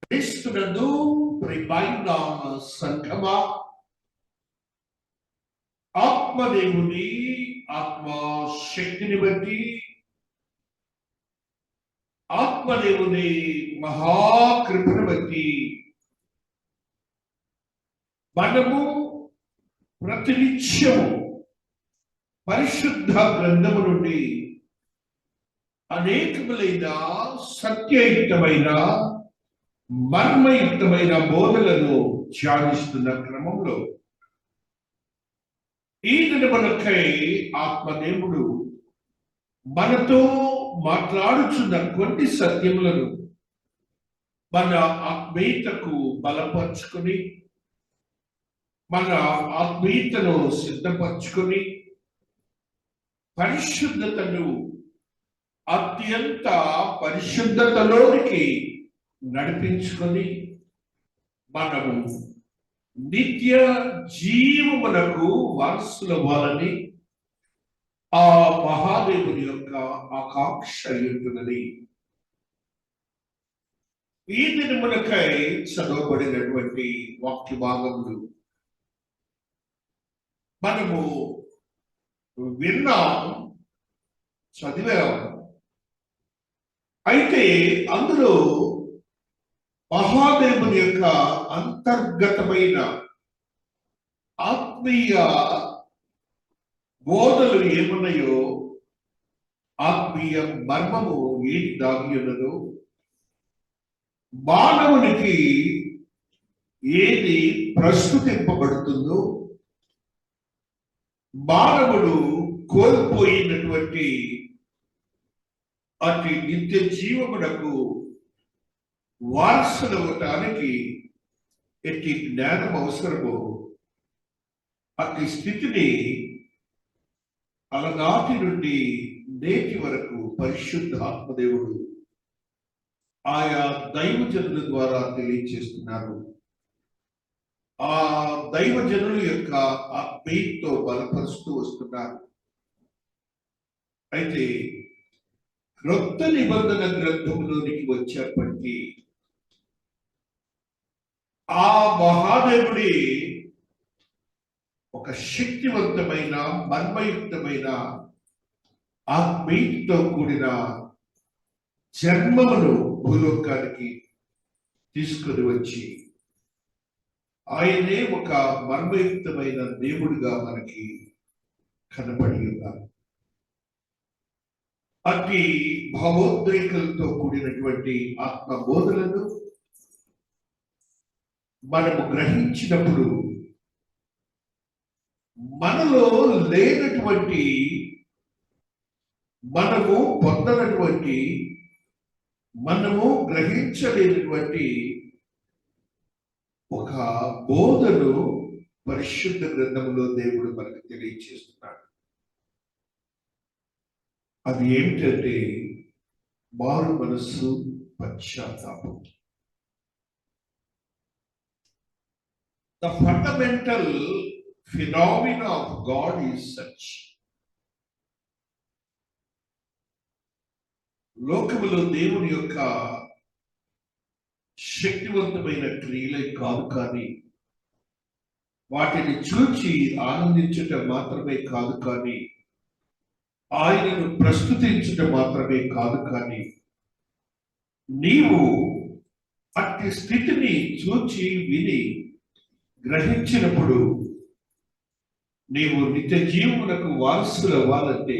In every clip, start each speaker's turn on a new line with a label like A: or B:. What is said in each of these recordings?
A: క్రీస్తునందు ప్రియమైన సంఘమా, ఆత్మదేవుని ఆత్మ శక్తిని బట్టి, ఆత్మదేవుని మహాకృపను బట్టి మనము ప్రతినిత్యము పరిశుద్ధ గ్రంథము నుండి అనేకములైన సత్యయుక్తమైన మర్మయుక్తమైన బోధలను ధ్యానిస్తున్న క్రమంలో ఈ దినములకై ఆత్మదేవుడు మనతో మాట్లాడుచున్న కొన్ని సత్యములను మన ఆత్మీయతకు బలపరుచుకొని, మన ఆత్మీయతను సిద్ధపరచుకొని, పరిశుద్ధతను అత్యంత పరిశుద్ధతలోనికి నడిపించుకొని మనము నిత్య జీవమునకు వారసులవ్వాలని ఆ మహాదేవుని యొక్క ఆకాంక్ష ఉంటున్నది. ఈ దినములకై చదవబడినటువంటి వాక్య భాగములు మనము విన్నాం, చదివాం. అయితే అందులో మహాదేవుని యొక్క అంతర్గతమైన ఆత్మీయ బోధలు ఏమున్నాయో, ఆత్మీయ మర్మము ఏది దాగి ఉన్నదో, మానవునికి ఏది ప్రస్తుతింపబడుతుందో, మానవుడు కోల్పోయినటువంటి అతి నిత్య జీవమునకు వారసులవటానికి ఎట్టి జ్ఞానం అవసరమో అట్టి స్థితిని అలనాటి నుండి నేటి వరకు పరిశుద్ధ ఆత్మదేవుడు ఆయా దైవజనుల ద్వారా తెలియజేస్తున్నారు. ఆ దైవజనుల యొక్క ఆత్మీయతో బలపరుస్తూ వస్తున్నారు. అయితే క్రొత్త నిబంధన గ్రంథంలోనికి వచ్చేప్పటికీ ఆ మహాదేవుడి ఒక శక్తివంతమైన మర్మయుక్తమైన ఆత్మీయతతో కూడిన జన్మమును భూలోకానికి తీసుకొని వచ్చి ఆయనే ఒక మర్మయుక్తమైన దేవుడిగా మనకి కనపడి ఉన్నారు. అతి భావోద్రేకలతో కూడినటువంటి ఆత్మబోధలను మనము గ్రహించినప్పుడు మనలో లేనటువంటి, మనము పొందనటువంటి, మనము గ్రహించలేనటువంటి ఒక బోధను పరిశుద్ధ గ్రంథంలో దేవుడు మనకు తెలియజేస్తున్నాడు. అది ఏమిటంటే మారు మనస్సు, పశ్చాత్తాపం. The fundamental phenomena of God is such. లోకములో దేవుని యొక్క శక్తివంతమైన క్రియలే కాదు, కానీ వాటిని చూచి ఆనందించటం మాత్రమే కాదు, కానీ ఆయనను ప్రస్తుతించటం మాత్రమే కాదు, కానీ నీవు అట్టి స్థితిని చూచి విని గ్రహించినప్పుడు నీవు నిత్య జీవమునకు వారసులు అవ్వాలంటే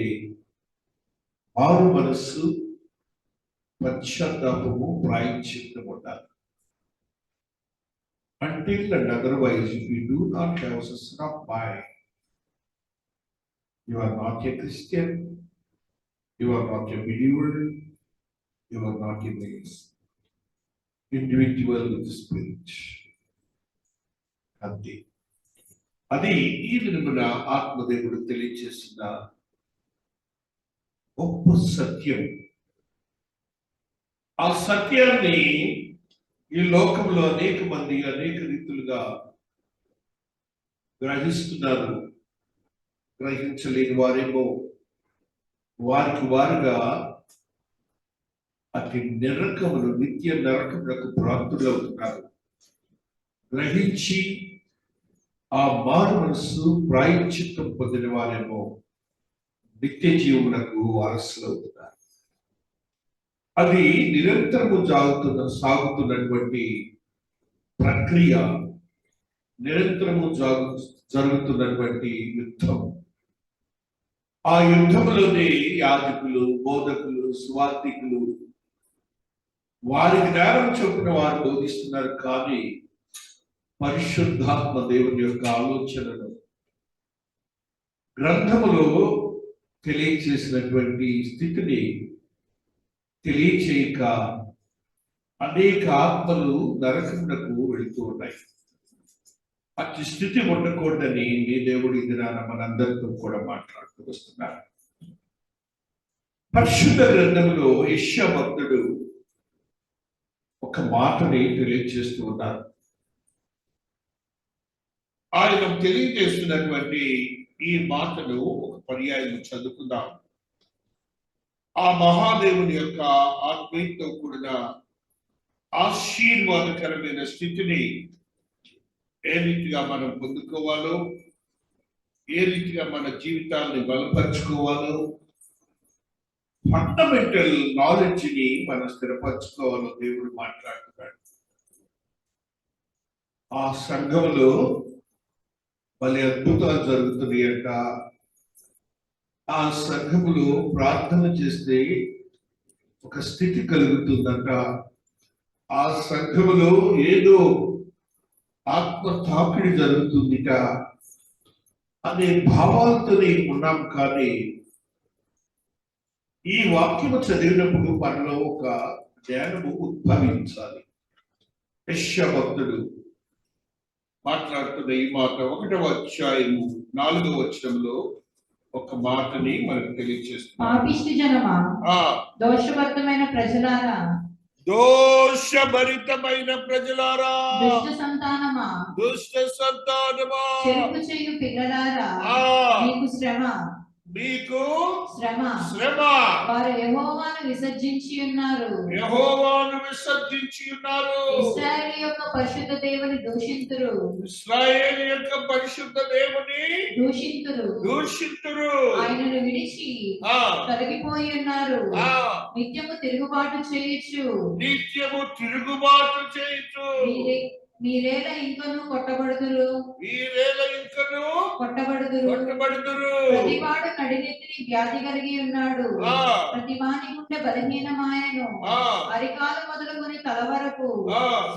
A: మారు మనస్సు, పశ్చాత్తాపము, ప్రాయశ్చిత్తం ఉండాలి. Until and otherwise, if you do not have such of mind, you are not a Christian, you are not a believer, you are not a individual with the Spirit. అంతే. అది ఈ దినమున ఆత్మదేవుడు తెలియజేసిన గొప్ప సత్యం. ఆ సత్యాన్ని ఈ లోకంలో అనేక మంది అనేక రీతులుగా గ్రహిస్తున్నారు. గ్రహించలేని వారేమో వారికి వారుగా అతి నరకములు నిత్య నరకములకు ప్రాప్తులవుతున్నారు. గ్రహించి ఆ మారు మనస్సు ప్రాయశ్చిత్తం పొందిన వారేమో నిత్య జీవమునకు వారసులు అవుతున్నారు. అది నిరంతరము సాగుతున్నటువంటి ప్రక్రియ, నిరంతరము జరుగుతున్నటువంటి యుద్ధం. ఆ యుద్ధంలోనే యాజకులు, బోధకులు, సువార్థికులు వారి జ్ఞానం చొప్పున వారు బోధిస్తున్నారు. కానీ పరిశుద్ధాత్మ దేవుని యొక్క ఆలోచనను గ్రంథములో తెలియచేసినటువంటి స్థితిని తెలియచేయక అనేక ఆత్మలు నరకమునకు వెళుతూ ఉన్నాయి. అతి స్థితి ఉండకూడదని నీ దేవుడి దినాన మనందరితో కూడా మాట్లాడుతూ వస్తున్నారు. పరిశుద్ధ గ్రంథంలో యెషయా భక్తుడు ఒక మాటని తెలియజేస్తూ ఉన్నారు. ఆయన తెలియజేస్తున్నటువంటి ఈ మాటను ఒక పర్యాయం చదువుకుందాం. ఆ మహాదేవుని యొక్క ఆత్మీయతో కూడిన ఆశీర్వాదకరమైన స్థితిని ఏ రీతిగా మనం పొందుకోవాలో, ఏ రీతిగా మన జీవితాన్ని బలపరుచుకోవాలో, ఫండమెంటల్ నాలెడ్జ్ ని మనం స్థిరపరచుకోవాలో దేవుడు మాట్లాడుతున్నాడు. ఆ సంఘంలో భలే అద్భుతాలు జరుగుతున్నాయి అంట. ఆ సంఘములో ప్రార్థన చేస్తే ఒక స్థితి కలుగుతుందంట. ఆ సంఘములో ఏదో ఆత్మ తాకిడి జరుగుతుందిట అనే భావాలతోనే ఉన్నాం. కానీ ఈ వాక్యము చదివినప్పుడు మనలో ఒక జ్ఞానము ఉద్భవించాలి. యెషయా భక్తుడు మాట్లాడుతున్న ఈ మాట 1వ అధ్యాయము 4వ వచనంలో ఒక మాటని మనకు తెలియజేస్తుంది.
B: పాపిష్టి జనమా, దోషభరితమైన ప్రజలారా,
A: దోషభరితమైన ప్రజలారా,
B: దుష్ట సంతానమా,
A: దుష్ట సంతానమా,
B: చెరుపు చేయు పిల్లలారా, మీకు శ్రమ,
A: మీకు
B: శ్రమ.
A: శ్రమ.
B: వారు యెహోవాను విసర్జించి ఉన్నారు,
A: యెహోవాను విసర్జించి ఉన్నారు.
B: ఇశ్రాయేలు యొక్క పరిశుద్ధ దేవుని దూషింతురు,
A: ఇశ్రాయేలు యొక్క పరిశుద్ధ దేవుని
B: దూషింతురు,
A: దూషింతురు.
B: ఆయనను విడిచి తొలగిపోయి ఉన్నారు. నిత్యము తిరుగుబాటు చేయొచ్చు,
A: నిత్యము తిరుగుబాటు చేయొచ్చు.
B: మీరేల ఇంకను కొట్టబడుదురు,
A: మీరేల ఇంకను
B: కొట్టబడుదురు. ప్రతివాడు నడినెత్తిని వ్యాధి కలిగి ఉన్నాడు, ప్రతి వాని గుండె బలహీనమాయను. అరికాలు మొదలుకొని తల వరకు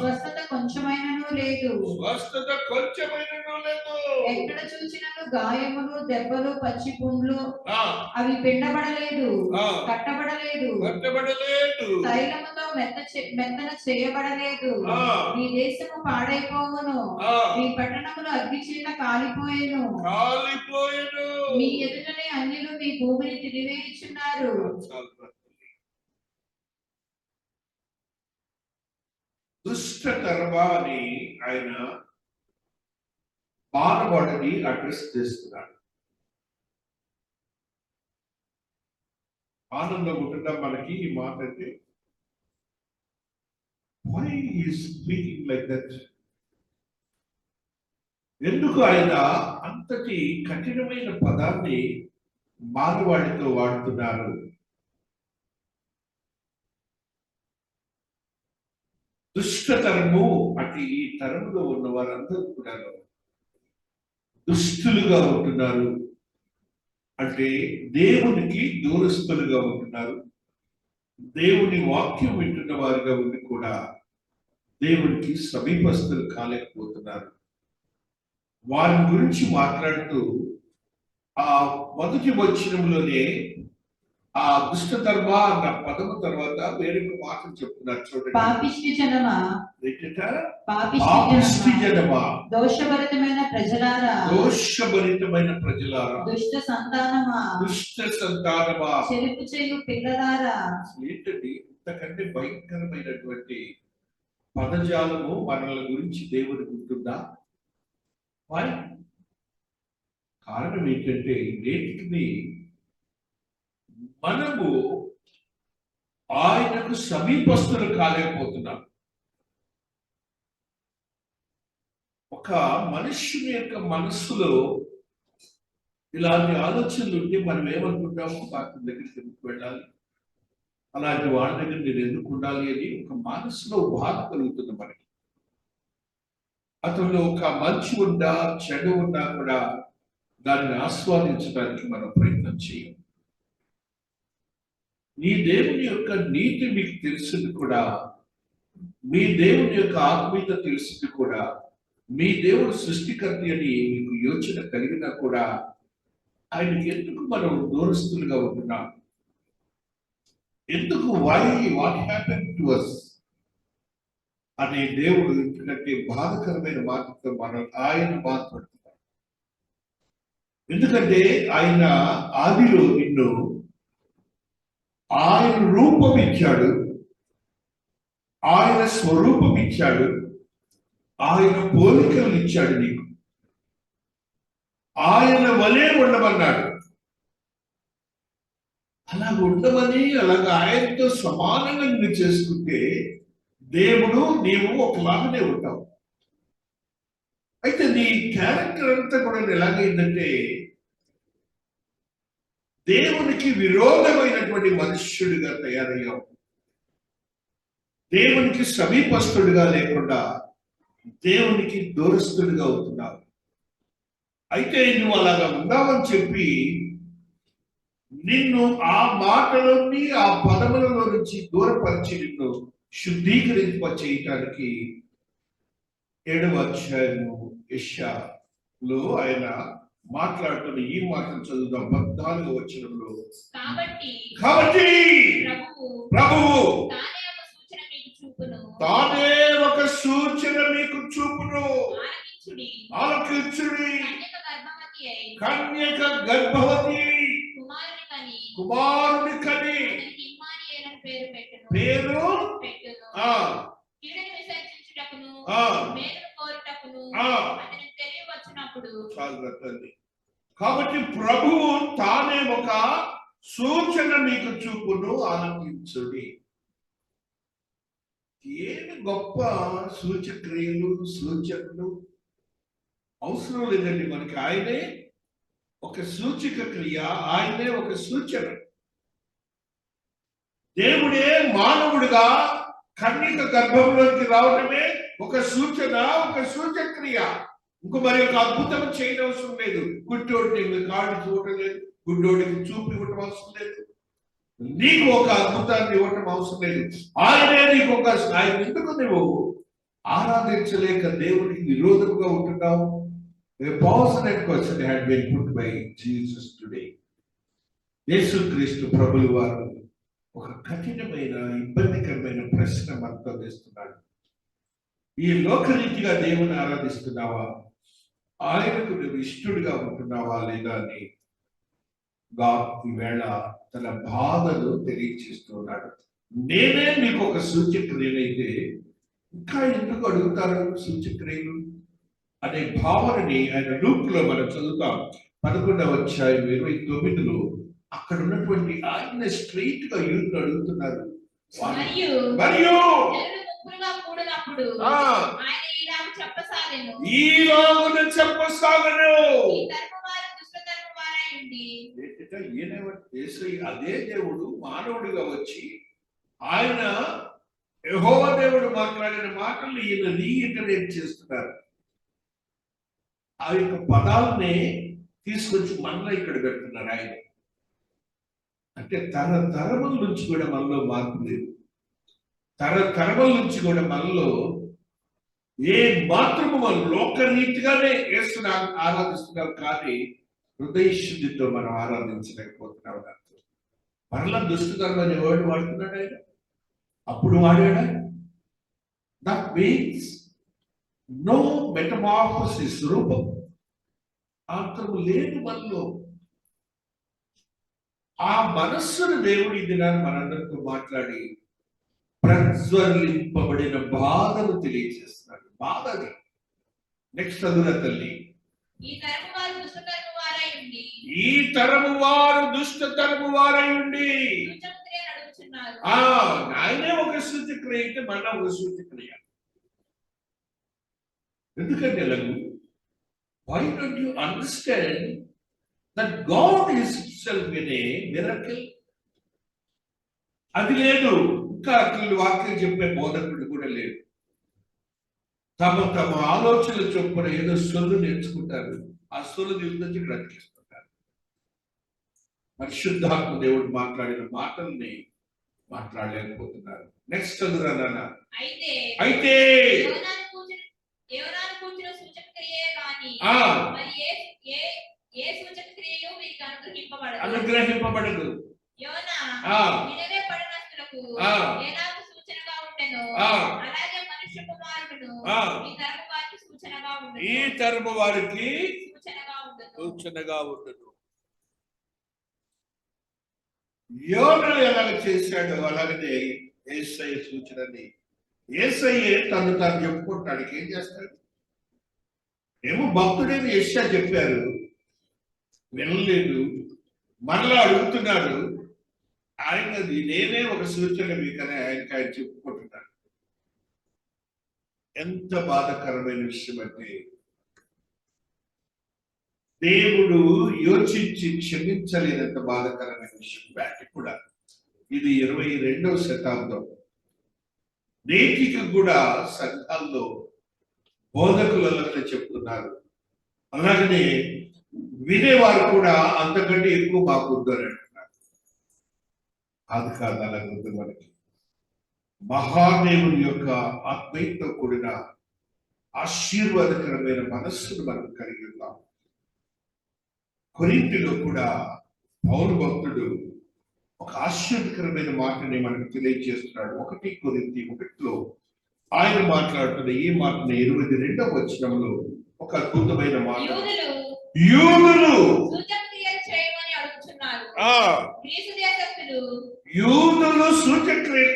B: స్వస్థత కొంచెమైనను లేదు,
A: స్వస్థత కొంచెమైనను లేదు.
B: ఎక్కడ చూసినను గాయములు, దెబ్బలు, పచ్చి పుండ్లు, అవి పిండబడలేదు, కట్టబడలేదు, తైలముతో మెత్తన చేయబడలేదు. నీ దేశము పాడైపోవును, మీ పట్టణములు అగ్ని చేత కాలిపోయేను. మీ ఎదుటనే అన్యులు మీ భూమిని తిరివేయుచున్నారు.
A: దుష్టతరమా అని ఆయన మానవాడిని అడ్రస్ చేస్తున్నాడు. ఆనందం ఉంటుందా మనకి ఈ మాట అంటే? Why he is speaking like that? ఎందుకు ఆయన అంతటి కఠినమైన పదాన్ని మానవాడితో వాడుతున్నారు? దుష్టతరము అంటే ఈ తరములో ఉన్న వారందరూ కూడా దుష్టులుగా ఉంటున్నారు. అంటే దేవునికి దూరస్తులుగా ఉంటున్నారు. దేవుని వాక్యం వింటున్న వారుగా ఉండి కూడా దేవునికి సమీపస్తులు కాలేకపోతున్నారు. వారి గురించి మాట్లాడుతూ ఆ మొదటి వచనంలోనే ఆ దుష్టధర్మ అన్న పదము తర్వాత వేరొక మాట చెప్తున్నారు. చూడండి,
B: పాపిష్టి జనమా,
A: పాపిష్టి జనమా,
B: దోషభరితమైన ప్రజలారా,
A: దోషభరితమైన ప్రజలారా,
B: దుష్ట సంతానమా,
A: దుష్ట సంతానమా,
B: చెరుపు చేయు పిల్లలారా.
A: ఏంటండి ఇంతకంటే భయంకరమైనటువంటి పదజాలము మనల గురించి దేవుడికి ఉంటుందా? కారణం ఏంటంటే నేటికి మనము ఆయనకు సమీపస్తులు కాలేకపోతున్నాం. ఒక మనుష్యుని యొక్క మనస్సులో ఇలాంటి ఆలోచనలు ఉంటే మనం ఏమనుకుంటాము, అతని దగ్గరికి ఎందుకు వెళ్ళాలి, అలాంటి వాళ్ళ దగ్గర నేను ఎందుకు ఉండాలి అని ఒక మనసులో బాధ కలుగుతుంది మనకి. అతనిలో ఒక మంచి ఉన్నా చెడు ఉన్నా కూడా దానిని ఆస్వాదించడానికి మనం ప్రయత్నం చేయం. నీ దేవుని యొక్క నీతి మీకు తెలిసింది కూడా, మీ దేవుని యొక్క ఆత్మీయత తెలిసింది కూడా, మీ దేవుడు సృష్టికర్త అని మీకు యోచన కలిగినా కూడా ఆయనకి ఎందుకు మనం దూరస్తులుగా ఉంటున్నాం? ఎందుకు వాట్ హ్యాపెన్ టు us అనే దేవుడు ఎందుకంటే బాధకరమైన మాటతో ఆయన బాధపడుతున్నాడు. ఎందుకంటే ఆయన ఆదిలో నిన్ను ఆయన రూపం ఇచ్చాడు, ఆయన స్వరూపం ఇచ్చాడు, ఆయన పోలికలు ఇచ్చాడు నీకు, ఆయన వలే ఉండమన్నాడు. అలా ఉండమని అలాగా ఆయనతో సమానంగా నువ్వు చేసుకుంటే దేవుడు నీవు ఒకలాగానే ఉంటావు. అయితే నీ క్యారెక్టర్ అంతా కూడా ఎలాగైందంటే దేవునికి విరోధమైనటువంటి మనుష్యుడిగా తయారయ్యావు. దేవునికి సమీపస్తుడిగా లేకుండా దేవునికి దూరస్తుడిగా అవుతున్నావు. అయితే నువ్వు అలాగా ఉన్నావని చెప్పి నిన్ను ఆ మాటలోని ఆ పదములలో నుంచి దూరపరిచి నిన్ను శుద్ధీకరింప చేయటానికి 7వ అధ్యాయము యెషయాలో ఆయన మాట్లాడుతున్న ఈ మాటలు చదువుదాం. 14వ వచనంలో, కాబట్టి ప్రభువు తానే ఒక సూచన మీకు చూపును, ఆలకించుడి, కన్యక గర్భవతి కుమారుని కని పేరు కాబట్టి ప్రభువు తానే ఒక సూచన మీకు చూపును, ఆలకించుడి. ఏమి గొప్ప సూచక్రియలు సూచనలు అవసరం లేదండి మనకి. ఆయనే ఒక సూచక క్రియ, ఆయనే ఒక సూచన. దేవుడే మానవుడిగా కన్యక గర్భంలోకి రావడమే ఒక సూచన, ఒక సూచక్రియ. ఇంకో మరి ఒక అద్భుతం చేయడం అవసరం లేదు. గుడ్డోడిని కాళ్ళు చూడటం లేదు, గుడ్డోడికి చూపు ఇవ్వటం అవసరం లేదు, నీకు ఒక అద్భుతాన్ని ఇవ్వటం అవసరం లేదు. ఆయనే నీకు ఒక ఆయన. ఎందుకు నువ్వు ఆరాధించలేక దేవునికి విరోధంగా ఉంటున్నావు? A passionate question had been put by Jesus today. యేసుక్రీస్తు ప్రభువు వారు ఒక కఠినమైన ఇబ్బందికరమైన ప్రశ్న మనతో వేస్తున్నాడు. ఈ లోకరీతిగా దేవుని ఆరాధిస్తున్నావా, ఆయనకు నువ్వు ఇష్టడుగా ఉంటున్నావా లేదా అని ఈవేళ తన బాధను తెలియచేస్తున్నాడు. నేనే మీకు ఒక సూచక్రియనైతే ఇంకా ఎందుకు అడుగుతారు సూచక్రియలు అనే భావనని ఆయన లూక్లో మనం చదువుతాం. 11వ అధ్యాయం 29లో అక్కడ ఉన్నటువంటి ఆయన స్ట్రైట్ గా యూత్ అడుగుతున్నారు. మరియు ఈలాగున చెప్పసాగను, అదే దేవుడు మానవుడిగా వచ్చి ఆయన యెహోవా దేవుడు మాట్లాడిన మాటలు ఈయన రీఇటరేట్ చేస్తున్నారు. ఆ యొక్క పదాలనే తీసుకొచ్చి మనలో ఇక్కడ పెడుతున్నారు ఆయన. అంటే తరతరముల నుంచి కూడా మనలో మార్పు లేదు. తరతరముల నుంచి కూడా మనలో ఏ మాత్రము మనం లోకరీతిగానే వేస్తున్నాం, ఆరాధిస్తున్నాం, కానీ హృదయ శుద్ధితో మనం ఆరాధించలేకపోతున్నాం. మరలా దుష్టతనం అనే వర్డ్ వాడుతున్నాడు ఆయన. అప్పుడు వాడాడా? దట్ మీన్స్ నో మెటమార్ఫసిస్, రూపం అంతము లేదు మనలో. ఆ మనస్సును దేవుడు ఈ దినాన్ని మనందరితో మాట్లాడి ప్రజ్వలింపబడిన బాధను తెలియజేస్తున్నాడు. బాధ అది. నెక్స్ట్ చదువున తల్లి. ఈ తరము వారు దుష్ట తరము వారై ఉండి ఆయనే ఒక సూచక్రియ అయితే మళ్ళా ఒక సూచక్రియ. ఎందుకంటే why don't you understand that God is himself in a miracle? అది లేదు. ఇంకా అట్లా వాక్యం చెప్పే బోధకుడు కూడా లేదు. తమ ఆలోచనలు చొప్పున ఏదో సొల్లు నేర్చుకుంటారు. ఆ సొల్లు తీసుకొచ్చి బ్రతికిస్తుంటారు. పరిశుద్ధాత్మ దేవుడు మాట్లాడిన మాటల్ని మాట్లాడలేకపోతున్నారు. నెక్స్ట్ చదువురా నాన్న. అయితే అనుగ్రహింపబడదు. ఈ తరము వారికి సూచనగా ఉండదు. యోనా ఎలాగ చేశాడు అలాగనే యేసయ్య సూచనని యేసయ్య తను తాను చెప్పుకుంటాడు. ఏం చేస్తాడు? ఏమో భక్తుడైన యెషయా చెప్పారు, వినలేదు. మరలా అడుగుతున్నాడు. ఆయనది నేనే ఒక సూచన మీకనే ఆయన చెప్పుకుంటున్నాడు. ఎంత బాధాకరమైన విషయం అంటే, దేవుడు యోచించి క్షమించలేనంత బాధాకరమైన విషయం. బ్యాక్ కూడా ఇది 22వ శతాబ్దం. నేటికి కూడా సంఘాల్లో బోధకులు అలాగే చెప్తున్నారు. అలాగనే వినేవారు కూడా అంతకంటే ఎక్కువ మాకు ఉందని అంటున్నారు. అది కాదు, అలాగే ఉంది. మనకి మహాదేవుని యొక్క ఆత్మీయతో కూడిన ఆశీర్వాదకరమైన మనస్సును మనం కలిగి ఉన్నాం. కొరింథీలో కూడా పౌలు భక్తుడు ఒక ఆశ్చర్యకరమైన మాటని మనకు తెలియజేస్తున్నాడు. 1 కొరింథీ 1లో ఆయన మాట్లాడుతున్న ఈ మాటని 22వ వచనంలో ఒక అద్భుతమైన మాట. యూదులు సూచక్రియ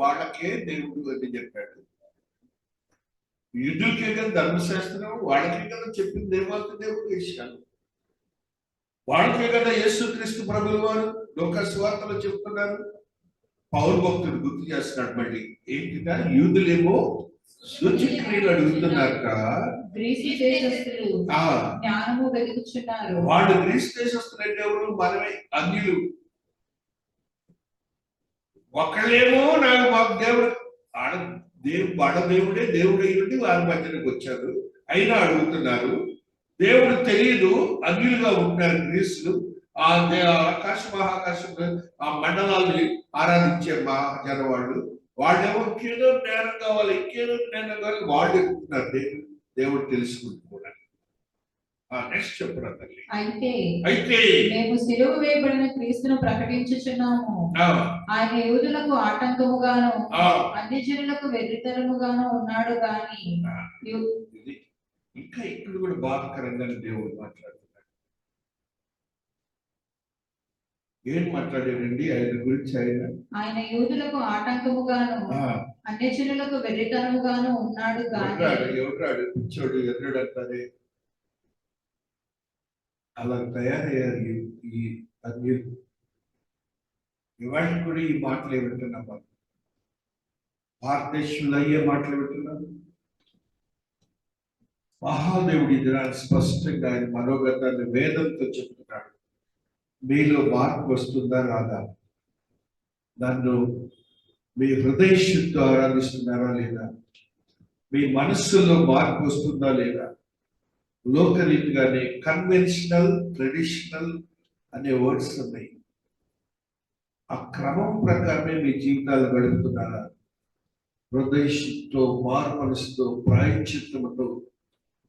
A: వాళ్ళకే దేవుడు అని చెప్పాడు. యూదులకే కదా ధర్మశాస్త్రం, వాళ్ళకే కదా చెప్పింది దేవాతి దేవుడు విషయాలు. వాళ్ళకే కదా యేసుక్రీస్తు ప్రభువు వారు లోక సువార్తలో చెప్తున్నారు. పౌలు భక్తుడు గుర్తు చేస్తున్నాడు మళ్ళీ. ఏంటిదా? యూదులేమో సూచక్రియలు అడుగుతున్నారట. వాళ్ళు గ్రీసు దేశస్తులు అంటే ఎవరు? మనమే అన్యులు. ఒకళ్ళేమో మాకు దేవుడు వాళ్ళ దేవుడే దేవుడు అయ్యుండి వారి మధ్యలోకి వచ్చారు. అయినా అడుగుతున్నారు. దేవుడు తెలియదు, అన్యులుగా ఉంటున్నారు గ్రీసులు. ఆకాశ మహాకాశం ఆ మండలాల్ని ఆరాధించే మా జనవాళ్ళు. వాళ్ళేమో ఇంకేదో జ్ఞానం కావాలి, ఇంకేదో జ్ఞానం కావాలి, వాళ్ళు ఎక్కుతున్నారు. దేవుడు తెలుసుకుంటూ కూడా. నెక్స్ట్ చెప్పరా తల్లి. అయితే
B: మేము సిలువ వేయబడిన క్రీస్తును ప్రకటించుచున్నాము. ఆయన యూదులకు ఆటంకముగాను అన్ని జనులకు వెర్రితరముగాను ఉన్నాడు గాని.
A: ఇంకా ఇక్కడ కూడా బాధకరంగా దేవుడు మాట్లాడుతున్నాడు. ఏం మాట్లాడాడండి ఆయన గురించి?
B: ఆయన యూదులకు ఆటంకముగాను అన్ని జనులకు వెర్రితరముగాను ఉన్నాడు గాని.
A: ఎవరాడు పిచ్చోడు ఎర్రడు అంటారే, అలా తయారయ్యారు ఈ అన్యులు. ఇవాళ కూడా ఈ మాటలు ఏమిటన్నా భారతదేశంలో అయ్యే మాటలు ఏమిటన్నారు. మహాదేవుడి దినాన్ని స్పష్టంగా ఆయన మనోగతాన్ని వేదంతో చెప్తున్నాడు. మీలో మార్పు వస్తుందా రాదా? నన్ను మీ హృదయ శుద్ధితో ఆరాధిస్తున్నారా లేదా? మీ మనస్సులో మార్పు వస్తుందా లేదా? లోకరీతిగానే కన్వెన్షనల్, ట్రెడిషనల్ అనే వర్డ్స్ ఉన్నాయి. ఆ క్రమం ప్రకారమే మీ జీవితాలు గడుపుతున్నారా? హృదయశుద్ధితో, మారు మనసుతో, ప్రాయశ్చిత్తముతో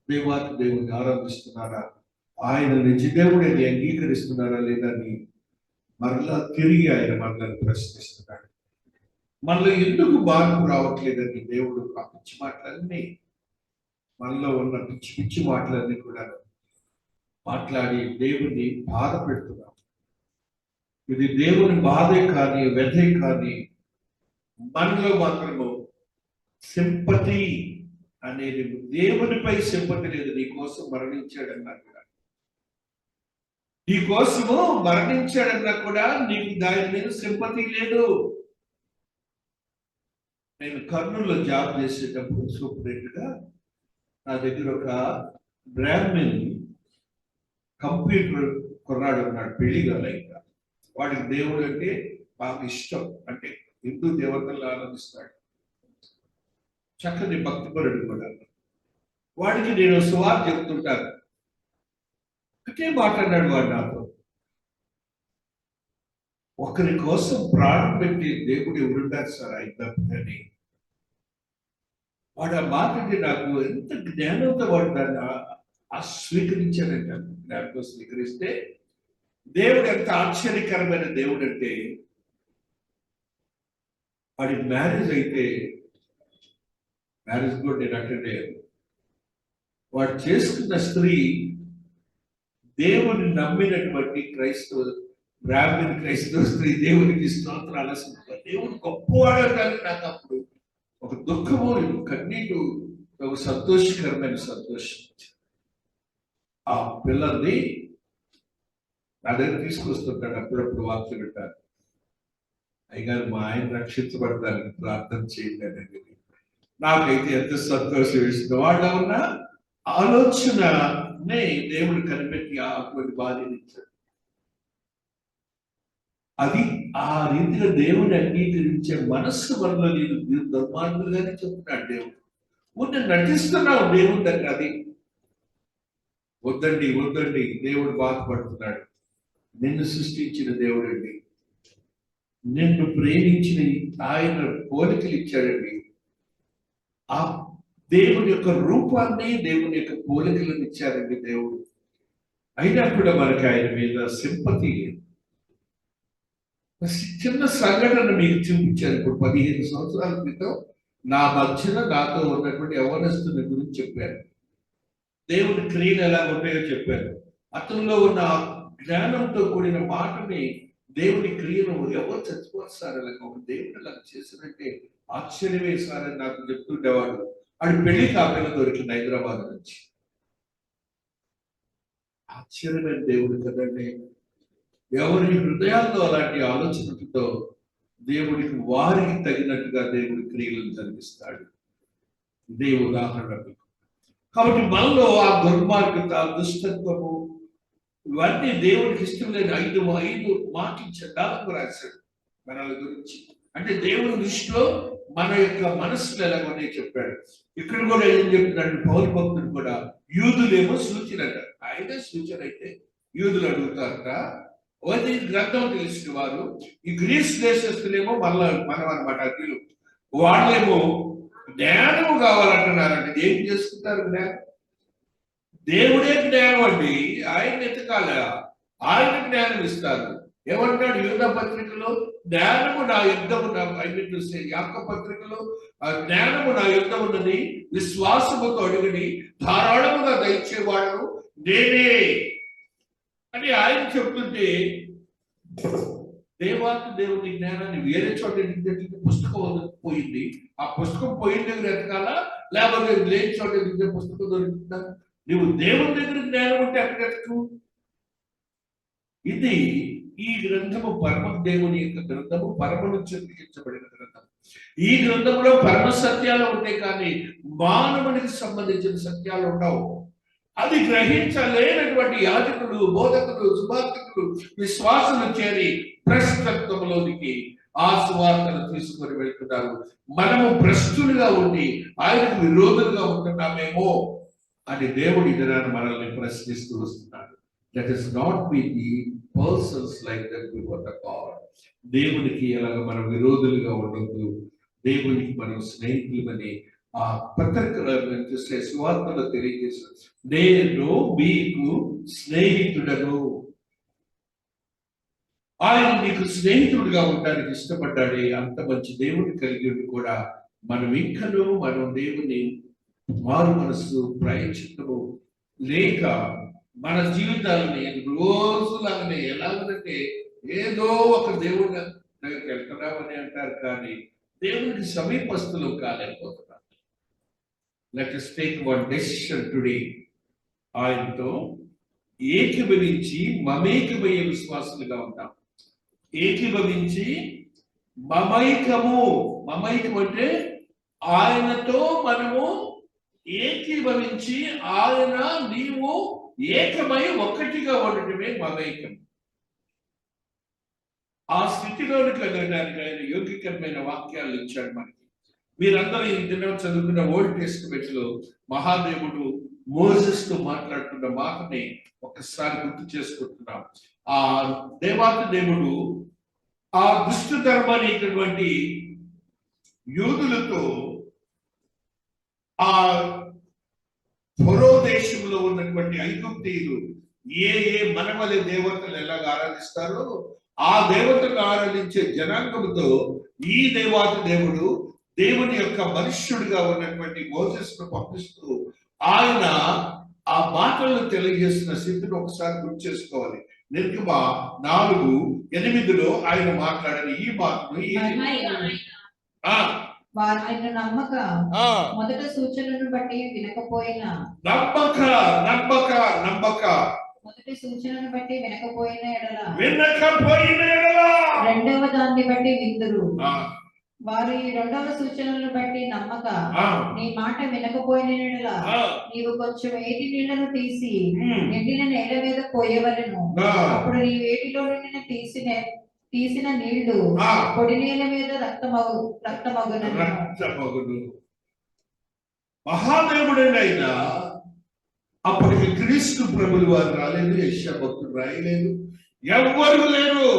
A: దేవాతి దేవుని ఆరాధిస్తున్నారా? ఆయన నిజదేవుడిని అంగీకరిస్తున్నారా లేదా అని మరలా తిరిగి ఆయన మనల్ని ప్రశ్నిస్తున్నాడు. మనలో ఎందుకు మార్పు రావట్లేదని దేవుడు ఆ పిచ్చి మాటలన్నీ, మనలో ఉన్న పిచ్చి పిచ్చి మాటలన్నీ కూడా మాట్లాడి దేవుని బాధ పెడుతున్నాం. ఇది దేవుని బాధే కానీ వ్యధే కానీ, మనలో మాత్రము సింపతి అనేది, దేవునిపై సింపతి లేదు. నీ కోసం మరణించాడన్నారు కూడా, నీ కోసము మరణించాడన్నా కూడా నీకు దాని మీద సింపతి లేదు. నేను కర్నూలులో జాబ్ చేసేటప్పుడు సూపరింటెండెంట్గా నా దగ్గర ఒక బ్రాహ్మణ్ కంప్యూటర్ కుర్రాడు ఉన్నాడు, పెళ్లి కాలే ఇంకా. వాడికి దేవుడు అంటే బాగా ఇష్టం, అంటే హిందూ దేవతలను ఆనందిస్తాడు, చక్కని భక్తిపరుడు కూడా. వాడికి నేను సువార్త చెప్తుంటాను. ఒకటే మాట్లాడినాడు వాడు నాతో, ఒకరి కోసం ప్రాణం పెట్టి దేవుడు ఎవరుంటారు సార్ అయిపోయిందని. వాడు ఆ మాట అంటే నాకు ఎంత జ్ఞానంతో వాడు దాన్ని స్వీకరించానంట. జ్ఞానంతో స్వీకరిస్తే దేవుడు ఎంత ఆశ్చర్యకరమైన దేవుడు అంటే, వాడి మ్యారేజ్ అయితే, మ్యారేజ్ కూడా నేను అటెండ్ అయ్యాను. వాడు చేసుకున్న స్త్రీ దేవుని నమ్మినటువంటి బ్రాహ్మణ క్రైస్తవ స్త్రీ. దేవునికి స్తోత్రాలు. దేవుడు గొప్పవాడు కానీ నాకు అప్పుడు ఒక దుఃఖము, కన్నీటు, ఒక సంతోషకరమైన సంతోషం. ఆ పిల్లల్ని నా దగ్గర తీసుకొస్తుంటాడు, అప్పుడప్పుడు వాక్యం పెట్టారు. అయ్యగారు మా ఆయన రక్షించబడతానికి ప్రార్థన చేయండి అనేది నాకైతే ఎంత సంతోషం వేసింది. వాళ్ళ ఉన్న ఆలోచననే దేవుడు కనిపెట్టి అటువంటి బాధ్యత ఇచ్చాడు. అది ఆ రీతిగా దేవుని అంగీకరించే మనస్సు వల్ల నేను దుర్మార్గులుగానే చెప్తున్నాడు దేవుడు. నేను నటిస్తున్నావు దేవుడు దగ్గర. అది వద్దండి వద్దండి, దేవుడు బాధపడుతున్నాడు. నిన్ను సృష్టించిన దేవుడు అండి, నిన్ను ప్రేమించిన ఆయన పోలికలు ఇచ్చాడండి. ఆ దేవుని యొక్క రూపాన్ని, దేవుని యొక్క పోలికలను ఇచ్చారండి దేవుడు. అయినా కూడా మనకి ఆయన మీద సింపతి లేదు. చిన్న సంఘటన మీకు చూపించాను. ఇప్పుడు 15 సంవత్సరాల క్రితం నా మధ్యన నాతో ఉన్నటువంటి యవనస్తుని గురించి చెప్పాను. దేవుని క్రియలు ఎలా ఉంటాయో చెప్పాను. అతనిలో ఉన్న జ్ఞానంతో కూడిన మాటని, దేవుని క్రియను ఎవరు చచ్చిపోతారు, ఒక దేవుడు అలా చేసినట్టే ఆశ్చర్యమే సార్ అని నాకు చెప్తుండేవాడు. ఆడి పెళ్లి కాపిల్ల దొరికింది హైదరాబాద్ నుంచి. ఆశ్చర్యమైన దేవుడు కదండి. ఎవరి హృదయాల్లో అలాంటి ఆలోచనలతో దేవుడికి వారికి తగినట్టుగా దేవుడి క్రియలను జరిగిస్తాడు. ఇదే ఉదాహరణ. కాబట్టి మనలో ఆ దుర్మార్గత, దుష్టత్వము, ఇవన్నీ దేవుడికి ఇష్టం లేని 5 మాటలు చట్టాలకు రాశాడు మనల గురించి. అంటే దేవుని దృష్టిలో మన యొక్క మనస్సులు ఎలాగనే చెప్పాడు. ఇక్కడ కూడా ఏం చెప్తున్నాడు పౌలు భక్తుడు కూడా, యూదులేమో సూచన అంట. ఆయనే సూచన అయితే యూదులు అడుగుతారట. ఈ గ్రంథం తెలిసిన వారు, ఈ గ్రీస్ దేశస్తులేమో మనం అనమాట అతిలు, వాళ్ళేమో జ్ఞానము కావాలంటున్నారండి. ఏం చేసుకుంటారు జ్ఞానం? దేవుడే జ్ఞానం అండి, ఆయన ఎతకాల, ఆయన జ్ఞానం ఇస్తారు. ఏమంటాడు యూదా పత్రికలో? జ్ఞానము నా యుద్ధము, యాకోబు పత్రికలో జ్ఞానము నా యుద్ధం ఉన్నది, విశ్వాసముతో అడుగుని ధారాళముగా దయచేవాడు నేనే అని ఆయన చెప్తుంటే, దేవుని జ్ఞానాన్ని వేరే చోట పుస్తకం పోయింది. ఆ పుస్తకం పోయిన దగ్గర ఎతకాలా, లేకపోతే లేని చోట పుస్తకం దొరుకుతుందా? నువ్వు దేవుని దగ్గర జ్ఞానం ఉంటే అక్కడ ఎత్తకు. ఇది ఈ గ్రంథము దేవుని యొక్క గ్రంథము, పరమ నుంచి లిఖించబడిన గ్రంథం. ఈ గ్రంథంలో పరమ సత్యాలు ఉంటాయి, కానీ మానవునికి సంబంధించిన సత్యాలు ఉండవు. అది గ్రహించలేనటువంటి యాజకులు, బోధకులు, సువార్తికులు, విశ్వాసులు చేరి భ్రష్టత్వంలోనికి ఆ సువార్తను తీసుకొని వెళ్తున్నారు. మనము భ్రష్టులుగా ఉండి ఆయనకు విరోధులుగా ఉంటున్నామేమో అని దేవుడు ఇదనాన్ని మనల్ని ప్రశ్నిస్తూ వస్తున్నాడు. Let us not be the persons like that before the God. దేవునికి ఎలాగ మనం విరోధులుగా ఉండొద్దు, దేవునికి మనం స్నేహితులమని ఆ పత్రికలను చూస్తే సువార్తలో తెలియజేశారు. నేను మీకు స్నేహితుడను. ఆయన నీకు స్నేహితుడిగా ఉండడానికి ఇష్టపడ్డాడే. అంత మంచి దేవుని కలిగి ఉండి కూడా మనం ఇంకనూ మనం దేవుని మారు మనసు ప్రయత్నము లేక మన జీవితాలని రోజులాగానే ఎలాగంటే ఏదో ఒక దేవుడి దగ్గరికి వెళ్తున్నామని అంటారు, కానీ దేవునికి సమీపస్తులు కాలేకపోతున్నారు. Let us take one decision today. ఆయనతో ఏకీభవించి మమేకమయ్యే విశ్వాసులుగా ఉంటాం. ఏకీభవించి మమైకము అంటే ఆయనతో మనము ఏకీభవించి ఆయన నీవు ఏకమై ఒక్కటిగా ఉండటమే మమైక్యం. ఆ స్థితిలోనికి వెళ్ళడానికి ఆయన యోగ్యకరమైన వాక్యాలు ఇచ్చాడు మనకి. మీరందరూ ఈ దినం చదువుకున్న ఓల్డ్ టెస్టిమెంట్ లో మహాదేవుడు మోసెస్ తో మాట్లాడుతున్న మాటని ఒక్కసారి గుర్తు చేసుకుంటున్నాం. ఆ దేవాతి దేవుడు ఆ దుష్ట ధర్మమైనటువంటి యూదులతో ఆ ఫరో దేశంలో ఉన్నటువంటి ఐగుప్తీయులు ఏ మనవలి దేవతలు ఎలాగ ఆరాధిస్తారో ఆ దేవతను ఆరాధించే జనాంగంతో ఈ దేవాతి దేవుడు దేవుని యొక్క మనుష్యుడిగా ఉన్నటువంటి మోసెస్ ను పంపిస్తూ ఆయన ఆ మాటలను తెలియజేసిన స్థితిని ఒకసారి గుర్తు చేసుకోవాలి. నిర్గమ 4:8 ఆయన మాట్లాడిన ఈ మాటను
B: ఆయన నమ్మక మొదట సూచనలను బట్టి వినకపోయినా మొదటి సూచనను బట్టి వినకపోయిన ఎడల రెండవ దాన్ని బట్టి విందురు. వారు ఈ రెండవ సూచనలను బట్టి నమ్మక నీ మాట వినకపోయిన ఎడల నీవు కొంచెం వేటి నీళ్లను తీసి ఎండిన నేల మీద పోయవలెను. అప్పుడు నీ వేటిలో నుండి తీసిన నీళ్లు పొడి నేల మీద రక్తమగును.
A: మహాదేవుడైనా అప్పటికి క్రీస్తు ప్రభులు వారు రాలేదు, యెషయా భక్తుడు రాయలేదు, ఎవ్వరు లేరు.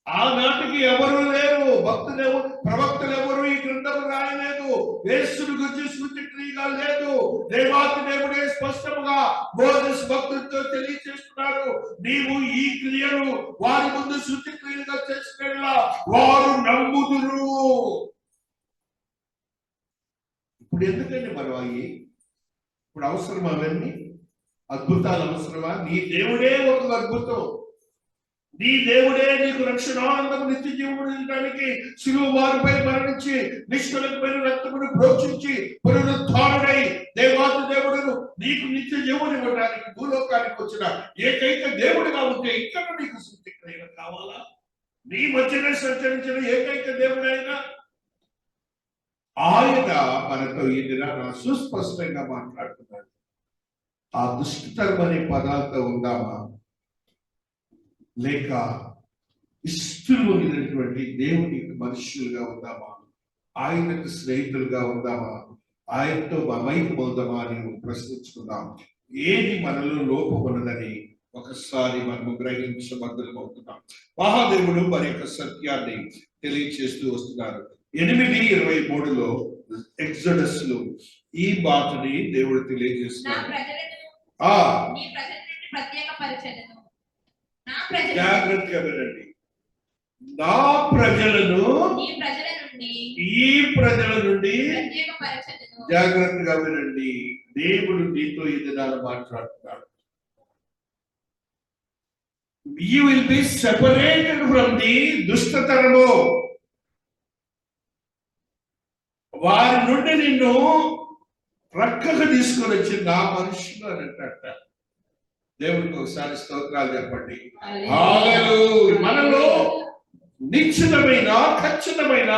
A: ఆనాటికి ఎవరు లేరు, భక్తులు ప్రవక్తలు ఎవరు ఈ గ్రంథం రాయలేదు. యేసుని గురించి సూచక్రియగా లేదు. దేవాతి దేవుడే స్పష్టంగా మోసెస్ భక్తులతో తెలియజేస్తున్నాడు, నీవు ఈ క్రియలు వారి ముందు సూచక్రియలుగా చేసినట్లా వారు నమ్ముదురు. ఇప్పుడు ఎందుకండి మనం అయ్యి ఇప్పుడు అవసరం అవన్నీ అద్భుతాలు అవసరమా? నీ దేవుడే ఒక అద్భుతం. నీ దేవుడే నీకు రక్షణానందం నిత్య జీవడానికి శిలువ వారిపై మరణించి నిష్కలమైన రక్తమును ప్రోక్షించి పునరుద్ధారుడై దేవాతి దేవుడును నీకు నిత్య జీవుని ఇవ్వడానికి భూలోకానికి వచ్చిన ఏకైక దేవుడిగా ఉంటే ఇక్కడ నీకు సూచక్రియలు కావాలా? నీ మధ్యనే సంచరించిన ఏకైక దేవుడైనా ఆయన మనతో ఈ దినాన సుస్పష్టంగా మాట్లాడుతున్నాడు. ఆ దుష్టతరం అనే పదాలతో ఉందామా, లేక ఇష్టమైనటువంటి దేవునికి మనుష్యులుగా ఉందామా, ఆయనకు స్నేహితులుగా ఉందామా, ఆయనతో మమైకమవుదామా అని ప్రశ్నించుకుందాం. ఏది మనలో లోపం ఉన్నదని ఒకసారి మనము గ్రహించబద్ధమవుతున్నాం. మహాదేవుడు మరి యొక్క సత్యాన్ని తెలియచేస్తూ వస్తున్నారు. 8:23 ఎక్సోడస్ లో ఈ మాటని దేవుడు తెలియజేస్తున్నాడు. జాగ్రత్తగా వినండి. నా ప్రజలను ఈ ప్రజల నుండి జాగ్రత్తగా వినండి. దేవుడు నీతో ఈ దినాలు మాట్లాడుతున్నాడు. You will be separated from the దుష్టతరము. వారి నుండి నిన్ను ప్రక్కకు తీసుకొని వచ్చి నా మనుషులు అని అంట. దేవుడికి ఒకసారి స్తోత్రాలు చెప్పండి. హల్లెలూయా. మనలో నిశ్చితమైన ఖచ్చితమైన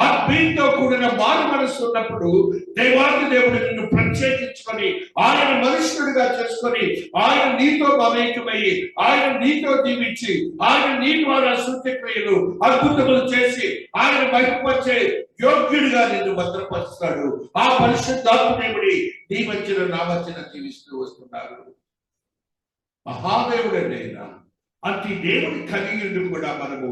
A: ఆత్మీయతో కూడిన మారు మనసు ఉన్నప్పుడు దేవాది దేవుడు నిన్ను ప్రత్యేకించుకొని ఆయన మనుష్యుడిగా చేసుకొని ఆయన నీతో మమేకమయ్యి ఆయన నీతో జీవించి ఆయన నీ ద్వారా సూచక్రియలు అద్భుతములు చేసి ఆయన బయటపరిచే యోగ్యుడిగా నిన్ను భద్రపరుస్తాడు. ఆ పరిశుద్ధాత్మ దేవుడి నీ మధ్యన నా మధ్యన జీవిస్తూ వస్తున్నారు. మహాదేవుడండి ఆయన. అతి దేవుడి కలిగి కూడా మనము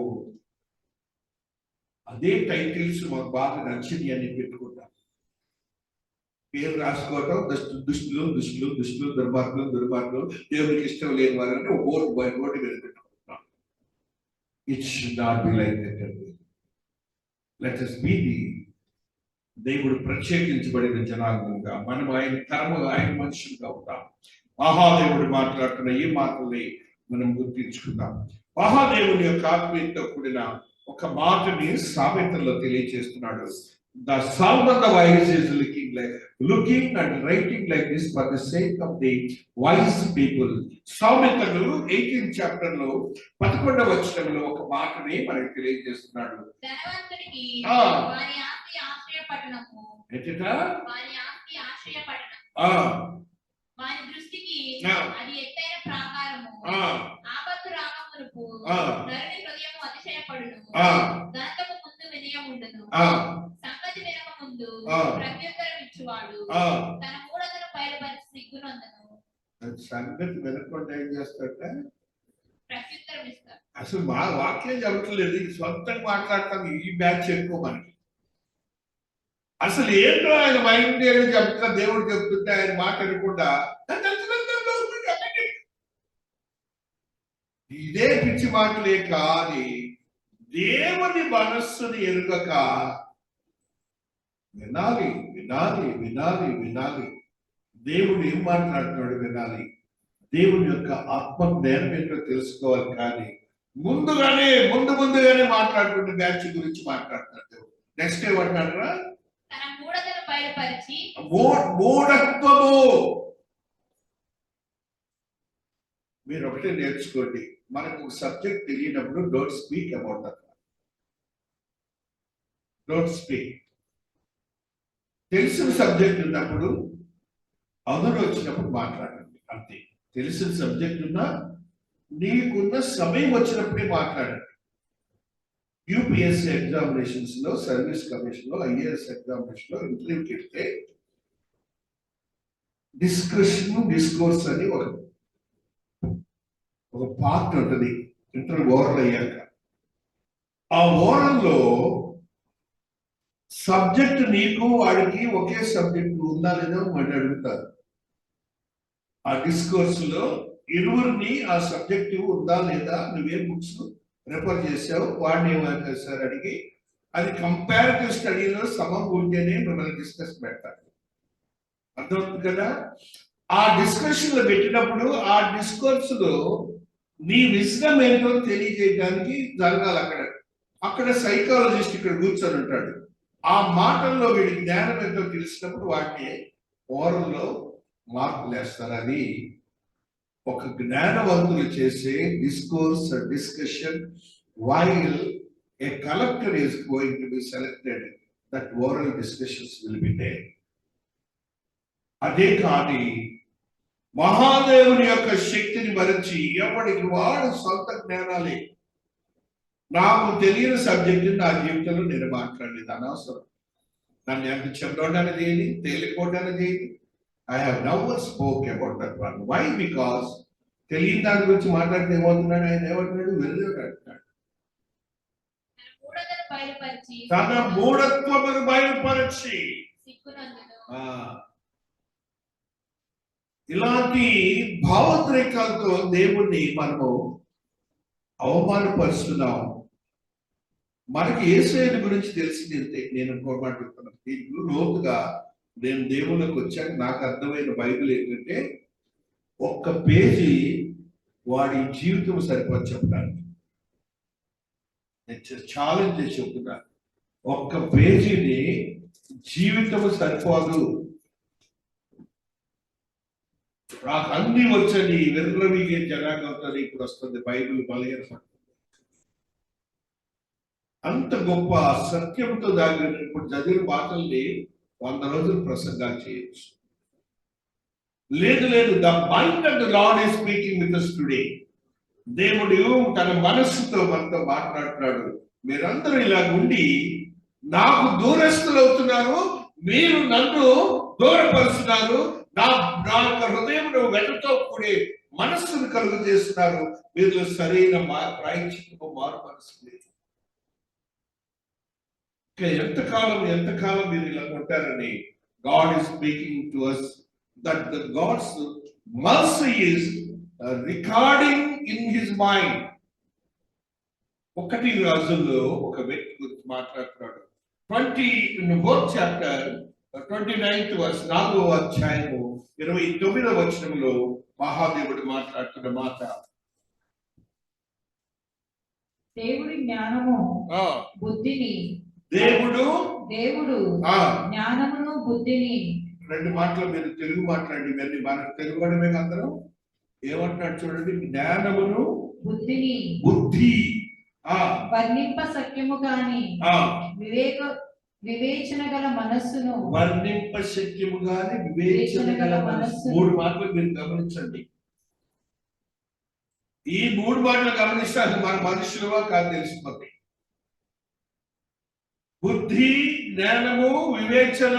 A: అదే టైటిల్స్ మాకు బాగా నచ్చింది అని పెట్టుకుంటాం. పేరు రాసుకోవటం దుష్టులు దుర్మార్గులు దేవుడికి ఇష్టం లేని వారంటే ఓటు మీద పెట్టుకుంటాం. It should not be like that అండి. లెట్ us be the దేవుడు ప్రత్యేకించబడిన జనాంగంగా మనం ఆయన తరము ఆయన మనుషులుగా ఉంటాం. మహాదేవుడు మాట్లాడుతున్న ఈ మాటల్ని మనం గుర్తించుకుందాం. మహాదేవుని యొక్క ఆత్మీయతో కూడిన ఒక మాటని సామెతల్లో తెలియజేస్తున్నాడు. The sound of the wise is looking and writing like this for the sake of the wise people. సామెతలు 18th chapter లో 11వ వచనంలో ఒక మాటని మనకు తెలియజేస్తున్నాడు.
C: ధనవంతుడికి వారి ఆస్తి ఆశ్రయపట్టణము,
A: ఎచ్చట
C: వారి ఆస్తి ఆశ్రయపట్టణం,
A: ఆ
C: వారి దృష్టికి
A: ఆ.
C: అది ఎత్తైన ప్రాకారము.
A: ఆ
C: ఆపత్తు రాకమునుపు
A: ఆ.
C: నరుని హృదయము అతిశయపడును,
A: ఆ
C: ఘనతకు ముందు వినయం ఉండును.
A: ఆ
C: సంగతి వినక ముందు
A: ఆ.
C: ప్రత్యుత్తరం ఇచ్చువాడు
A: ఆ
C: తన మూఢతను బయలుపరిచి సిగ్గునందును.
A: సంగతి వినకుండా ఏం చేస్తాడంటే
C: ప్రత్యుత్తరం ఇస్తారు.
A: అసలు మా వాక్యం చెప్పట్లేదు, ఇది సొంతంగా మాట్లాడతాం. ఈ బ్యాచ్ ఎక్కువ మనకి. అసలు ఏంటో ఆయన మైండ్ ఏదో చెప్తా, దేవుడు చెప్తుంటే ఆయన మాట్లాడకుండా ఇదే పిచ్చి మాటలే కానీ దేవుని మనస్సుని ఎరుగక వినాలి వినాలి వినాలి వినాలి. దేవుడు ఏం మాట్లాడుతున్నాడు వినాలి. దేవుని యొక్క ఆత్మ జ్ఞానం ఏంటో తెలుసుకోవాలి. కానీ ముందుగానే మాట్లాడుకుంటే బ్యాచ్ గురించి మాట్లాడుతున్నాడు. నెక్స్ట్ ఏమంటారా?
C: తన మూఢతను బయలుపరిచి
A: మూఢత్వము. మీరు ఒకటే నేర్చుకోండి, మనకు ఒక సబ్జెక్ట్ తెలియనప్పుడు don't speak about that. Don't speak. తెలిసిన సబ్జెక్ట్ ఉన్నప్పుడు అదును వచ్చినప్పుడు మాట్లాడండి, అంతే. తెలిసిన సబ్జెక్ట్ ఉన్నా నీకున్న సమయం వచ్చినప్పుడే మాట్లాడండి. యూపీఎస్సీ ఎగ్జామినేషన్స్ లో, సర్వీస్ కమిషన్ లో, ఐఏఎస్ ఎగ్జామినేషన్ లో ఇంటర్వ్యూకి వెళ్తే డిస్కోర్స్ అని ఒక పార్ట్ ఉంటుంది ఇంటర్వ్యూ ఓరల్ అయ్యాక. ఆ ఓరల్లో సబ్జెక్ట్ నీకు వాడికి ఒకే సబ్జెక్ట్ ఉందా లేదా వాడిని అడుగుతారు. ఆ డిస్కోర్స్ లో ఇరువురిని ఆ సబ్జెక్ట్ ఉందా లేదా, నువ్వేం బుక్స్ రెఫర్ చేసావు, వాడిని ఏమైనా సార్ అడిగి అది కంపారిటివ్ స్టడీలో సమం ఉంటేనే మిమ్మల్ని డిస్కస్ పెడతారు. అర్థమవుతుంది కదా? ఆ డిస్కషన్ లో పెట్టినప్పుడు ఆ డిస్కోర్స్ లో నీ విజడం ఏంటో తెలియజేయడానికి జరగాలి. అక్కడ సైకాలజిస్ట్ ఇక్కడ కూర్చొని ఉంటాడు. ఆ మాటల్లో వీడి జ్ఞానం ఏంటో తెలిసినప్పుడు వాటిని ఓరల్లో మార్కులు వేస్తారు. అది ఒక జ్ఞానవంతులు చేసే discussion while a collector is going to be selected, that oral discussions will be there. అదే కానీ మహాదేవుని యొక్క శక్తిని మరచి ఎవరికి వాడు సొంత జ్ఞానాలే, నాకు తెలియని సబ్జెక్టు నా జీవితంలో నేను మాట్లాడలేదు, అనవసరం. నన్ను ఎంత చెప్పడానికి చేయని, తేలిపోవడానికి చేయని. I have never spoke about that one. Why? Because తెలియని దాని గురించి మాట్లాడితే ఏమవుతున్నాడు? ఆయన ఏమంటున్నాడు? వెళ్ళాడు. తన మూఢత్వమును బయలుపరచి ఇలాంటి భావోద్రేకాలతో దేవుణ్ణి మనము అవమానపరుస్తున్నాం. మనకి యేసయ్య గురించి తెలిసింది అంతే. నేను మాట్లాడుతున్నాను దీంట్లో లోతుగా. నేను దేవుళ్ళకి వచ్చాక నాకు అర్థమైన బైబిల్ ఏంటంటే, ఒక్క పేజీ వాడి జీవితం సరిపోదు చెప్పడానికి. నేను ఛాలెంజ్ చేసి చెప్తున్నాను, ఒక్క పేజీని జీవితం సరిపోదు. నాకు అన్ని వచ్చని వెర్రవిగే జనాంగంతో ఇప్పుడు వస్తుంది బైబిల్ బలహీనపడుతుంది. అంత గొప్ప సత్యంతో దాగిన ఇప్పుడు చదివిన మాటల్ని 100 రోజులు ప్రసంగాలు చేయొచ్చు. లేదు the mind of the lord is speaking with us today. దేవుడు తన మనస్సుతో మనతో మాట్లాడుతున్నాడు. మీరందరూ ఇలా ఉండి నాకు దూరస్తులు అవుతున్నారు, మీరు నన్ను దూరపరుస్తున్నారు, నా యొక్క హృదయం వెంటతో కూడే మనస్సును కలుగు చేస్తున్నారు. మీరు సరైన ప్రాయశ్చిత్తము మారు మనసు లేదు. ఎంతకాలం మీరు ఇలా ఉంటారని God is speaking to us that the God's mercy is recording in his mind. ఒకటి రాజుల్లో ఒక వ్యక్తి గురించి మాట్లాడుతున్నాడు. 24th chapter 29th verse, 4వ అధ్యాయము 29వ వచనంలో మహాదేవుడు మాట్లాడుతున్న మాట,
B: దేవుడి జ్ఞానము బుద్ధిని, దేవుడు జ్ఞానమును బుద్ధిని.
A: 2 మాటలు మీరు తెలుగు మాట్లాడి, ఇవన్నీ మనకు తెలుగుడమే అందరం ఏమంటున్నాడు చూడండి. జ్ఞానమును బుద్ధి
B: వర్ణింప సఖ్యము కాని వివేచన గల మనస్సును
A: వర్ణింప శక్యము గాని వివేచన గల మనస్సు. 3 మాటలు మీరు గమనించండి. ఈ 3 మాటలు గమనిస్తే అది మన మనుషులువా కాదు తెలిసిపోతాయి. బుద్ధి, జ్ఞానము, వివేచన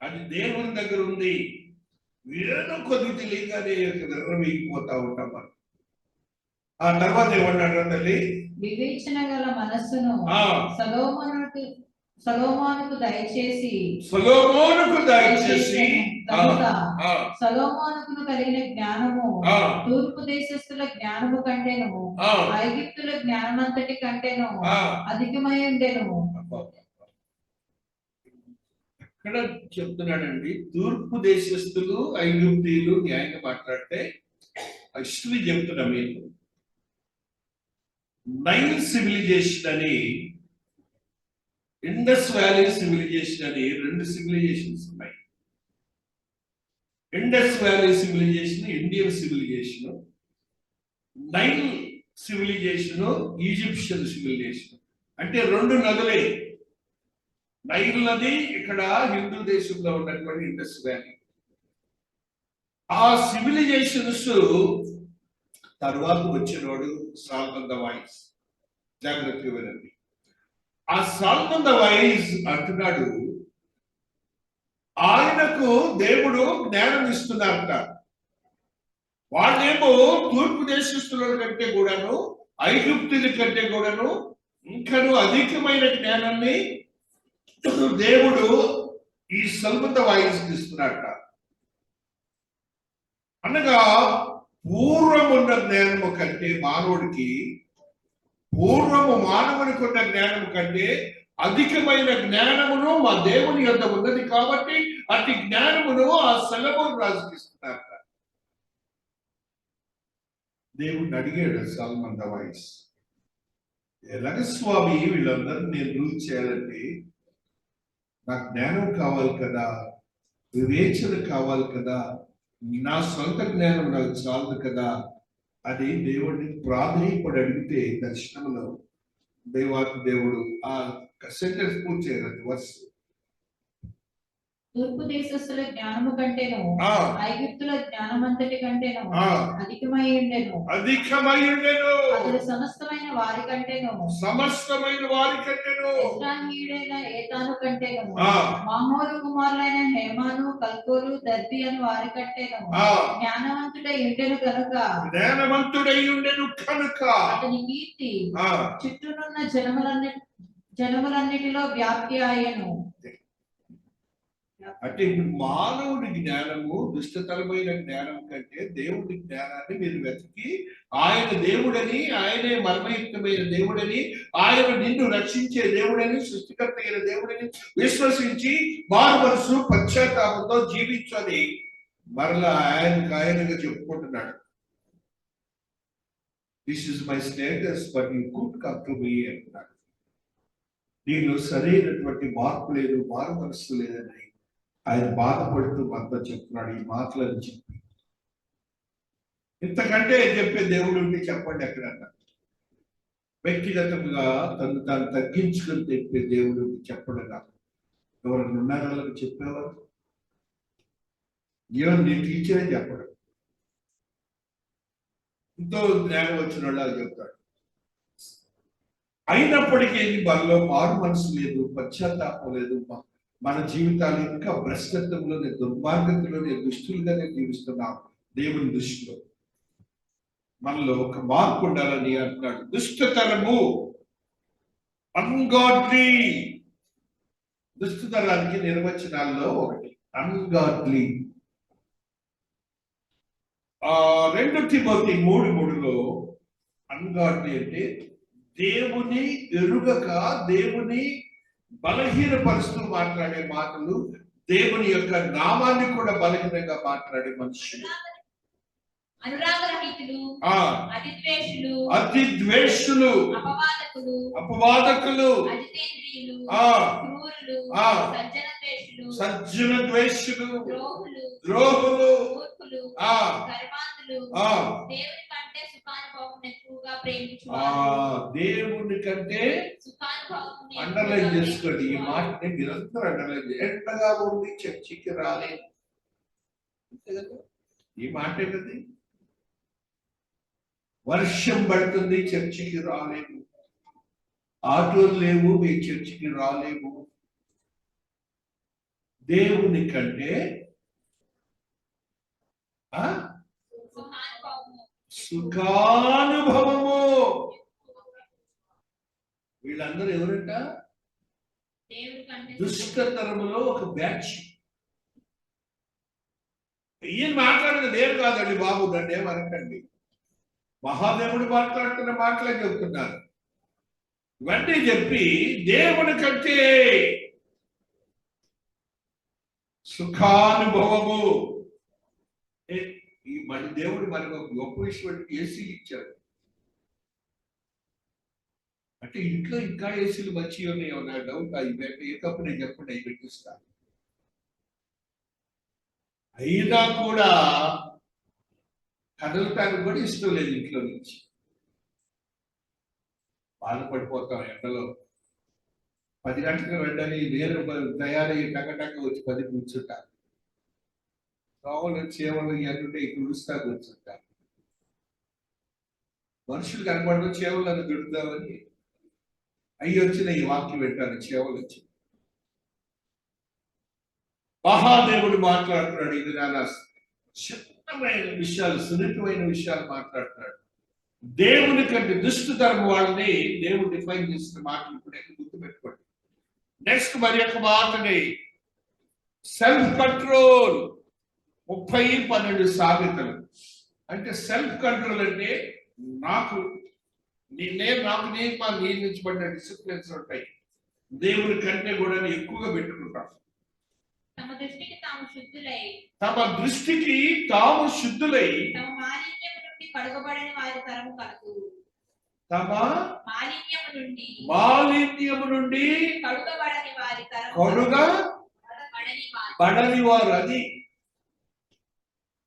A: అది దేవుని దగ్గర ఉంది. ఏదో కొద్ది తెలియగానే విర్రవీగిపోతా ఉంటాం మనం. ఆ తర్వాత ఏమన్నాడు తల్లి?
B: వివేచన గల మనస్సును సొలొమోనుకు దయచేసి సొలొమోనుకు కలిగిన జ్ఞానము తూర్పు దేశస్థుల జ్ఞానము కంటేను ఐగుప్తుల జ్ఞానమంతటి కంటేను అధికమై ఉండెను.
A: అక్కడ చెప్తున్నాడండి, తూర్పు దేశస్థులు ఐగుప్తీయులు న్యాయంగా మాట్లాడితే హిస్టరీ చెప్తున్నా మీకు. నైల్ సివిలైజేషన్ అని, ఇండస్ వ్యాలీ సివిలైజేషన్ అని 2 సివిలైజేషన్స్ ఉన్నాయి. Indus valley civilisation Indian civilisation, Nile civilisation Egyptian civilisation. అంటే 2 నదులే. నైల్ నది ఇక్కడ హిందూ దేశంలో ఉన్నటువంటి ఇండస్ వ్యాలీ. ఆ సివిలైజేషన్స్ తర్వాత వచ్చినవాడు సాల్మన్ ద వైస్. జాగ్రత్తగా వినండి. ఆ సాల్మన్ ద వైస్ అంటున్నాడు, ఆయనకు దేవుడు జ్ఞానం ఇస్తున్నారట. వాళ్ళేమో తూర్పు దేశస్తుల కంటే కూడాను, ఐగుప్తుల కంటే కూడాను ఇంకను అధికమైన జ్ఞానాన్ని దేవుడు ఈ సాల్మన్ ద వైస్ ఇస్తున్నారట. అనగా పూర్వమున్న జ్ఞానము కంటే మానవుడికి, పూర్వము మానవునికి ఉన్న జ్ఞానము కంటే అధికమైన జ్ఞానమును మా దేవుని యొద్ద ఉన్నది కాబట్టి అతి జ్ఞానమును ఆ సొలొమోను రాజుకి ఇస్తున్నారు. దేవుడిని అడిగాడు సాల్మన్ ద వైస్, ఎలాగ స్వామి వీళ్ళందరూ నేను రూల్ చేయాలంటే నాకు జ్ఞానం కావాలి కదా, వివేచన కావాలి కదా, నా సొంత జ్ఞానం నాకు చాలదు కదా అని దేవుడిని ప్రాధాన్యపడి అడిగితే దర్శనంలో దేవుడు ఆ సెంటెన్స్ పూర్తి చేయలేదు. వర్స్
B: తూర్పు దేశస్థుల జ్ఞానము కంటేను ఐగుప్తుల జ్ఞానమంతటి కంటేను అధికమై ఉండెను. అతడు సమస్తమైన వారి కంటేను ఇశ్రాయేలీయుడైన ఏతాను కంటేను మామోరు కుమారులైన హేమాను, కల్కోలు, దర్బి అని వారి కంటేను జ్ఞానవంతుడై ఉండెను కనుక అతని కీర్తి చుట్టూనున్న జనములన్నిటిలో వ్యాప్తి అయ్యెను.
A: అంటే మానవుడి జ్ఞానము దుష్టతరమైన జ్ఞానం కంటే దేవుడి జ్ఞానాన్ని మీరు వెతికి ఆయన దేవుడని, ఆయనే మర్మయుక్తమైన దేవుడని, ఆయన నిన్ను రక్షించే దేవుడని, సృష్టికర్త అయిన దేవుడని విశ్వసించి మారు మనసు పశ్చాత్తాపంతో జీవించని మరలా ఆయనగా చెప్పుకుంటున్నాడు. This is my status but you could come to me అంటున్నాడు. నీలో సరైనటువంటి మార్పు లేదు, మారు మనసు లేదని ఆయన బాధపడుతూ మనతో చెప్తున్నాడు. ఈ మాటలను చెప్పి ఇంతకంటే చెప్పే దేవుడు ఉంటే చెప్పండి ఎక్కడన్నా. వ్యక్తిగతంగా తాను తగ్గించుకొని చెప్పే దేవుడు చెప్పడం నాకు ఎవరన్నా ఉన్నారా? వాళ్ళకి చెప్పేవారు ఈవెన్ నీ టీచరే చెప్పడం. ఎంతో జ్ఞానం వచ్చిన వాళ్ళు అది చెప్తాడు. అయినప్పటికీ మనలో మారు మనసు లేదు, పశ్చాత్తాపం లేదు. మన జీవితాలు ఇంకా భ్రష్టత్వంలోనే, దుర్మార్గతలోనే, దుష్టులుగానే జీవిస్తున్నాం. దేవుని దృష్టిలో మనలో ఒక మార్పు ఉండాలని అంటున్నాడు. దుష్టతరము, అన్గాడ్లీ, దుష్టతరానికి నిర్వచనాల్లో ఒకటి అన్గాడ్లీ. 2 తిమోతి 3:3 అన్గాడ్లీ అంటే దేవుని ఎరుగక, దేవుని బలహీనపరుస్తూ మాట్లాడే మాటలు, దేవుని యొక్క నామాన్ని కూడా బలహీనంగా మాట్లాడే మనుషులు, అతిద్వేషులు, అపవాదకులు, సజ్జన ద్వేషులు, ద్రోహులు,
C: కంటే సుఖానుభవం ఎక్కువగా ప్రేమించువాడు.
A: దేవుని కంటే
C: సుఖానుభవం
A: అండర్లైన్ చేసుకోండి ఈ మాటని, నిరంతరం అండర్లైన్ చేయండి. ఎంతగా ఉంది చర్చికి రాలేదు, అంతే కదా ఈ మాట ఏంటది? వర్షం పడుతుంది చర్చికి రాలేము, ఆటోలు లేవు మీ చర్చికి రాలేము. దేవుని కంటే సుఖానుభవము. వీళ్ళందరూ ఎవరంట? దుష్టతరములో ఒక బ్యాచ్. ఈయన మాట్లాడిన దేవుడు కాదండి బాబు, నన్ను ఏమనకండి. మహాదేవుడు మాట్లాడుతున్న మాటలే చెబుతున్నారు. ఇవన్నీ చెప్పి దేవుని కంటే సుఖానుభవము. ఈ మన దేవుడు మనకు ఒక గొప్ప విషయం ఏసీలు ఇచ్చాడు. అంటే ఇంట్లో ఇంకా ఏసీలు మంచిగా ఉన్నాయో నా డౌట్. అవి ఏ కంపెనీ చెప్పండి, అవి పెట్టిస్తాను. అయినా కూడా కదలటానికి కూడా ఇష్టం లేదు ఇంట్లో నుంచి. బాధపడిపోతాం ఎండలో. 10 గంటలకు వెళ్ళని నేను తయారయ్యి టకటక వచ్చి 10 కూర్చుంటాను. దోమలు చేవలు ఇవన్నీ తుడుస్తా కూర్చుంటాను. మనుషులు కనపడదు, చేవలను దుడుదామని అయ్యి వచ్చిన ఈ వాక్యం పెట్టాను. చేవలు వచ్చి మహాదేవుడు మాట్లాడుతున్నాడు. ఇది నాన్న చిన్నమైన విషయాలు, సున్నితమైన విషయాలు మాట్లాడుతున్నాడు. దేవుని కంటే దుష్టతరం వాళ్ళని దేవుడు డిఫైన్ చేసిన మాటలు ఇప్పుడు గుర్తుపెట్టుకోండి. నెక్స్ట్ మరి యొక్క మాటని సెల్ఫ్ కంట్రోల్. 30:12 సామెతలు. అంటే సెల్ఫ్ కంట్రోల్ అంటే నాకు నియమించబడ్డ డిసిప్లిన్స్ ఉంటాయి. దేవుని కంటే కూడా ఎక్కువగా పెట్టుకుంటాం.
C: తమ దృష్టికి తాము శుద్ధులై
A: తమ
C: మాలిన్యము నుండి కడుగబడని వారి తరము కలదు.
A: తమ
C: మాలిన్యము నుండి
A: కడుగబడని
C: వారి తరము
A: బడని వారు. అది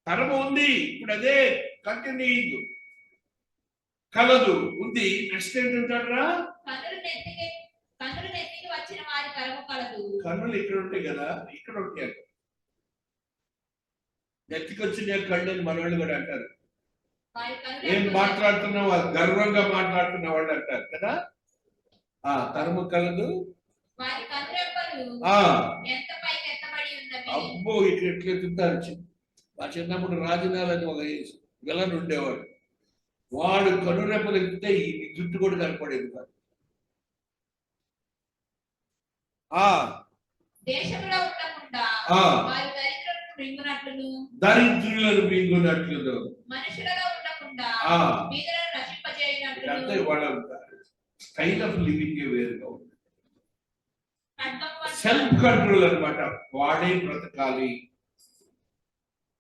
A: తరము ఉంది ఇప్పుడు, అదే కంటిన్యూ కలదు ఉంది. నెక్స్ట్ ఏంటంటారా?
C: కన్నులు నెత్తికి వచ్చిన వారి తరము కలదు.
A: కన్నులు ఇక్కడ ఉంటాయి కదా, ఇక్కడ ఉంటాయి. నెత్తికి వచ్చిన కళ్ళు అని మనవాళ్ళు కూడా అంటారు. ఏం మాట్లాడుతున్నావు, గర్వంగా మాట్లాడుతున్న వాళ్ళు అంటారు కదా. తరము కలదు. అబ్బో ఇక్కడ ఎట్లెత్తుతారు. మా చిన్నప్పుడు రాజనాలని ఒక విలన్ ఉండేవాడు. వాడు కనురెప్పలు ఎత్తితే ఈ జుట్టు కూడా కనపడేది కాదు.
C: దేశంలో ఉండకుండా
A: దరిద్రులను మింగునట్లు,
C: మనుషులలో ఉండకుండా
A: అంటే వాళ్ళ స్టైల్ ఆఫ్ లివింగ్ వేరుగా ఉంది. సెల్ఫ్ కంట్రోల్ అన్నమాట. వాడే బ్రతకాలి,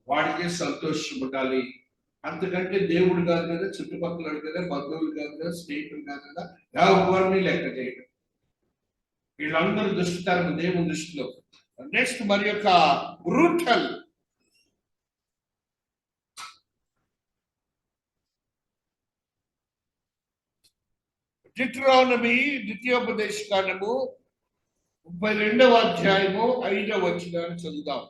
A: వాడికే సంతోషం ఉండాలి. అంతకంటే దేవుడు కాదు కదా, చుట్టుపక్కల కదా, బంధువులు కాదు కదా, స్నేహితులు కాదు కదా, ఎవరిని లెక్క చేయడం. వీళ్ళందరూ దృష్టితరం దేవుని దృష్టిలో. నెక్స్ట్ మరి యొక్క బ్రూటల్. డిట్రానమీ ద్వితీయోపదేశ కాండము 32వ అధ్యాయము 5వ వచనాన్ని చదువుదాం.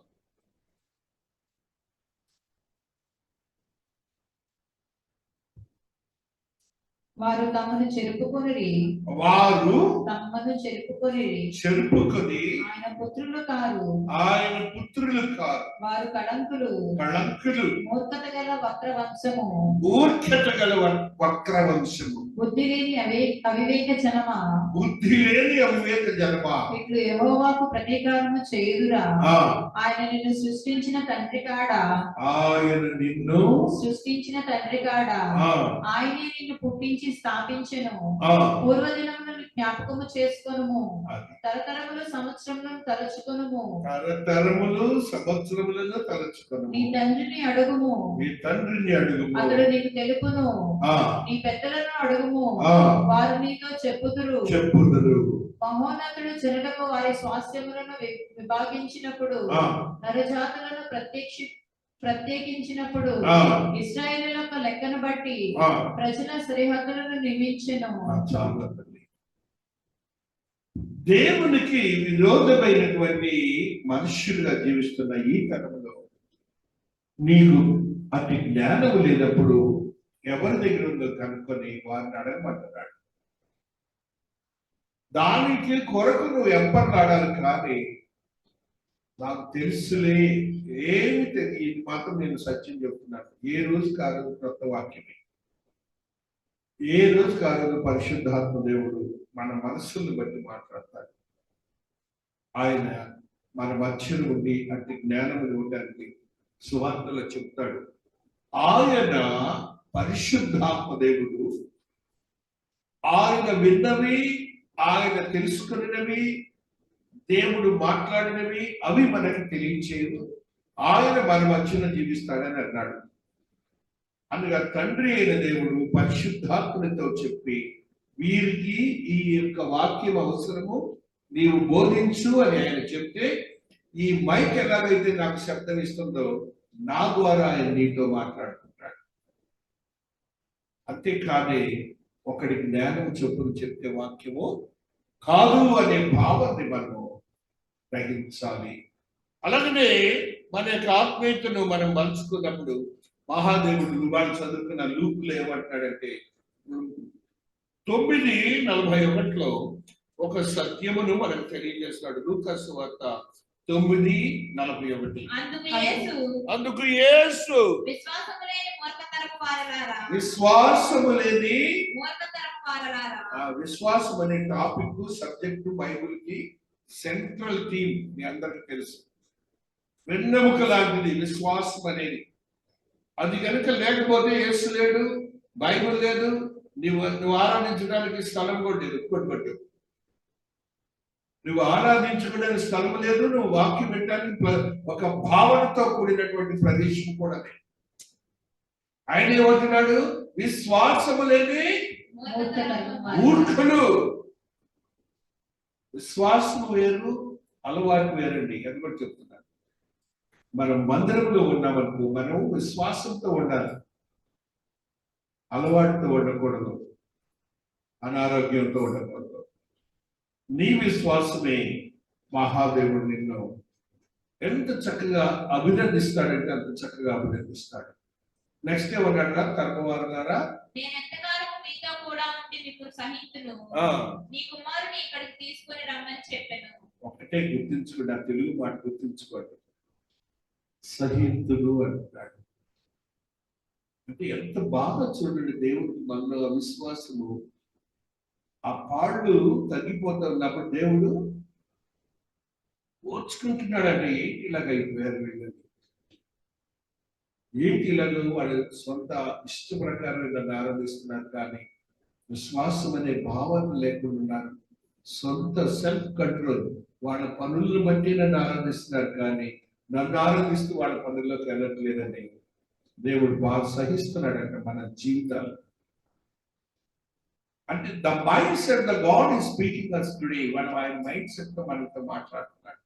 B: వారు తమను చెరుపుకొని ఆయన పుత్రులు కారు. వారు కళంకులు, మూర్ఖత గల వక్ర వంశము, బుద్ధి లేని అవివేక జనమా, ఇట్లు యెహోవాకు ప్రతీకారము చేయుదురా. ఆయన నిన్ను సృష్టించిన తండ్రి కాడా, ఆయనే నిన్ను పుట్టించి స్థాపించెను. పూర్వదినములను జ్ఞాపకము చేసుకొనుము, తరతరములు సంవత్సరములను తలచుకొనుము. నీ తండ్రిని అడుగుము, అతడు నీకు తెలుపును. నీ పెద్దలను అడుగుము, వారు నీతో చెప్పుదురు. మహోన్నతుడు జనులకు వారి స్వాస్థ్యములను విభాగించినప్పుడు నరజాతులను ప్రత్యేకించినప్పుడు
A: ఆ.
B: ఇశ్రాయేలు యొక్క లెక్కను బట్టి
A: ఆ.
B: ప్రజల సరిహద్దులను నియమించెను.
A: చాలా తల్లి. దేవునికి విరోధమైనటువంటి మనుష్యులుగా జీవిస్తున్న ఈ తరంలో నీకు అతి జ్ఞానం లేనప్పుడు ఎవరి దగ్గర ఉందో కనుక్కొని వారిని అడగమంటున్నాడు. దానికి కొరకు నువ్వు ఎంపర్లాడాలి, కానీ నాకు తెలుసులే ఏమి తెలియదు మాత్రం నేను సత్యం చెప్తున్నాను. ఏ రోజు కాదు కొత్త వాక్యమే, ఏ రోజు కాదు పరిశుద్ధాత్మ దేవుడు మన మనస్సును బట్టి మాట్లాడతాడు. ఆయన మన మధ్యలో ఉండి అతి జ్ఞానము ఇవ్వడానికి సువార్తలో చెప్తాడు. ఆయన పరిశుద్ధాత్మ దేవుడు, ఆయన విన్నవి, ఆయన తెలుసుకున్నవి, దేవుడు మాట్లాడినవి అవి మనకి తెలియచేయదు. ఆయన మన మధ్యలో జీవిస్తాడని అన్నాడు. అనగా తండ్రి అయిన దేవుడు పరిశుద్ధాత్మతో చెప్పి వీరికి ఈ యొక్క వాక్యం అవసరము, నీవు బోధించు అని ఆయన చెప్తే, ఈ మైక్ ఎలాగైతే నాకు శబ్దం ఇస్తుందో నా ద్వారా ఆయన నీతో మాట్లాడుకుంటాడు. అంతేకాని ఒకటి జ్ఞానం చొప్పున చెప్తే వాక్యము కాదు అనే భావాన్ని మనము గ్రహించాలి. అలాగనే మన యొక్క ఆత్మీయతను మనం మలుచుకున్నప్పుడు మహాదేవుడు వాళ్ళు చదువుకున్న లూకులో ఏమంటాడంటే 9:41 ఒక సత్యమును మనకు తెలియజేస్తాడు. లూకా సువార్త 9:41. అందుకు యేసు విశ్వాసము లేని విశ్వాసం అనే టాపిక్ సబ్జెక్టు బైబిల్ కి సెంట్రల్ థీమ్ మీ అందరికి తెలుసు. వెన్నెముక లాంటిది విశ్వాసం అనేది. అది కనుక లేకపోతే యేసు లేడు, బైబిల్ లేదు, నువ్వు ఆరాధించడానికి స్థలం కూడా లేదు. కొట్టుబట్టు నువ్వు ఆరాధించుకోవడానికి స్థలం లేదు, నువ్వు వాక్యం పెట్టడానికి ఒక భావనతో కూడినటువంటి ప్రదేశం కూడా లేదు. ఆయన ఏమంటున్నాడు? విశ్వాసము లేని మూర్ఖులు. విశ్వాసం వేరు, అలవాటు వేరండి. ఎందుకంటే చెప్తున్నాను, మనం మందిరంలో ఉన్నామనుకో మనం విశ్వాసంతో ఉండాలి, అలవాటుతో ఉండకూడదు, అనారోగ్యంతో ఉండకూడదు. నీ విశ్వాసమే మహాదేవుడు నిన్ను ఎంత చక్కగా అభినందిస్తాడంటే అంత చక్కగా అభినందిస్తాడు. నెక్స్ట్ ఏమన్నాడు? కర్మవారు గారా, ఒకటే గుర్తించుకోండి, ఆ తెలుగు మాట గుర్తించుకోండి, సహితులు అంటాడు. అంటే ఎంత బాగా చూడండి, దేవుడికి మనలో అవిశ్వాసము, ఆ పాళ్ళు తగ్గిపోతున్నప్పుడు దేవుడు ఓర్చుకుంటున్నాడంటే ఏంటి ఇలాగ అయిపోయారు వీళ్ళని, ఏంటి ఇలాగ వాళ్ళ సొంత ఇష్ట ప్రకారం నన్ను ఆరాధిస్తున్నారు, కానీ విశ్వాసం అనే భావన లేకుండా సొంత సెల్ఫ్ కంట్రోల్, వాళ్ళ పనులను బట్టి నన్ను ఆరాధిస్తున్నారు, కానీ నన్ను ఆరాధిస్తూ వాళ్ళ పనుల్లోకి వెళ్ళట్లేదని దేవుడు బాగా సహిస్తున్నాడంట మన జీవితాలు. అంటే the mindset the God is speaking us today. మన ఆయన మైండ్ సెట్ తో మనతో మాట్లాడుతున్నాడు,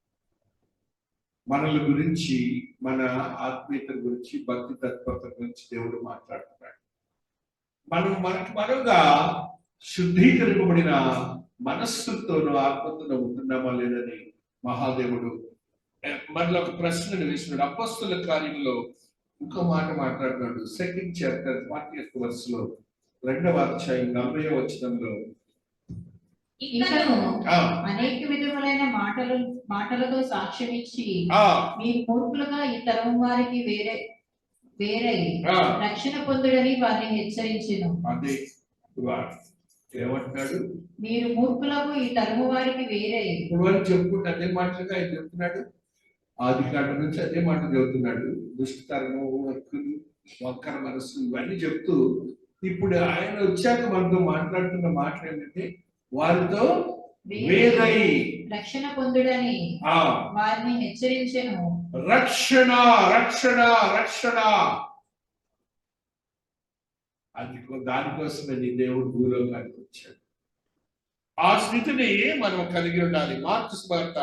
A: మనల గురించి, మన ఆత్మీయత గురించి, భక్తి తత్పరత గురించి దేవుడు మాట్లాడుతున్నాడు. మనకు మనగా శుద్ధీకరింపబడిన మనస్సుతోనూ ఆత్మతోనూ ఉంటున్నామా లేదని మహాదేవుడు మనలో ఒక ప్రశ్నను వేసినాడు. అపొస్తలుల కార్యంలో ఇంకో మాట మాట్లాడుతున్నాడు. 2nd chapter 40th verse లో 2వ అధ్యాయం 40వ వచనంలో,
B: అనేక విధములైన మాటలతో సాక్ష్యం ఇచ్చి మీరు మూర్ఖులుగా ఈ తరం వారికి వేరై రక్షణ పొందుడని వారిని హెచ్చరించెను.
A: అదే ఏమంటున్నాడు?
B: మీరు మూర్ఖులకు ఈ తరము వారికి వేరై.
A: ఇప్పుడు అని చెప్పుకుంటే అదే మాటలుగా ఆయన చెప్తున్నాడు. ఆది కాండం నుంచి అదే మాట చెబుతున్నాడు. దుష్టతరము, హక్కులు, వంకర మనస్సు ఇవన్నీ చెప్తూ ఇప్పుడు ఆయన వచ్చాక మనతో మాట్లాడుతున్న మాటలు ఏంటంటే వారితో వేరై
B: రక్షణ పొందుడని వారిని హెచ్చరించెను.
A: రక్షణ రక్షణ రక్షణ, అది దానికోసమే నీ దేవుడు భూలోకానికి వచ్చాడు. ఆ స్థితిని మనం కలిగి ఉండాలి. మార్కు సువార్త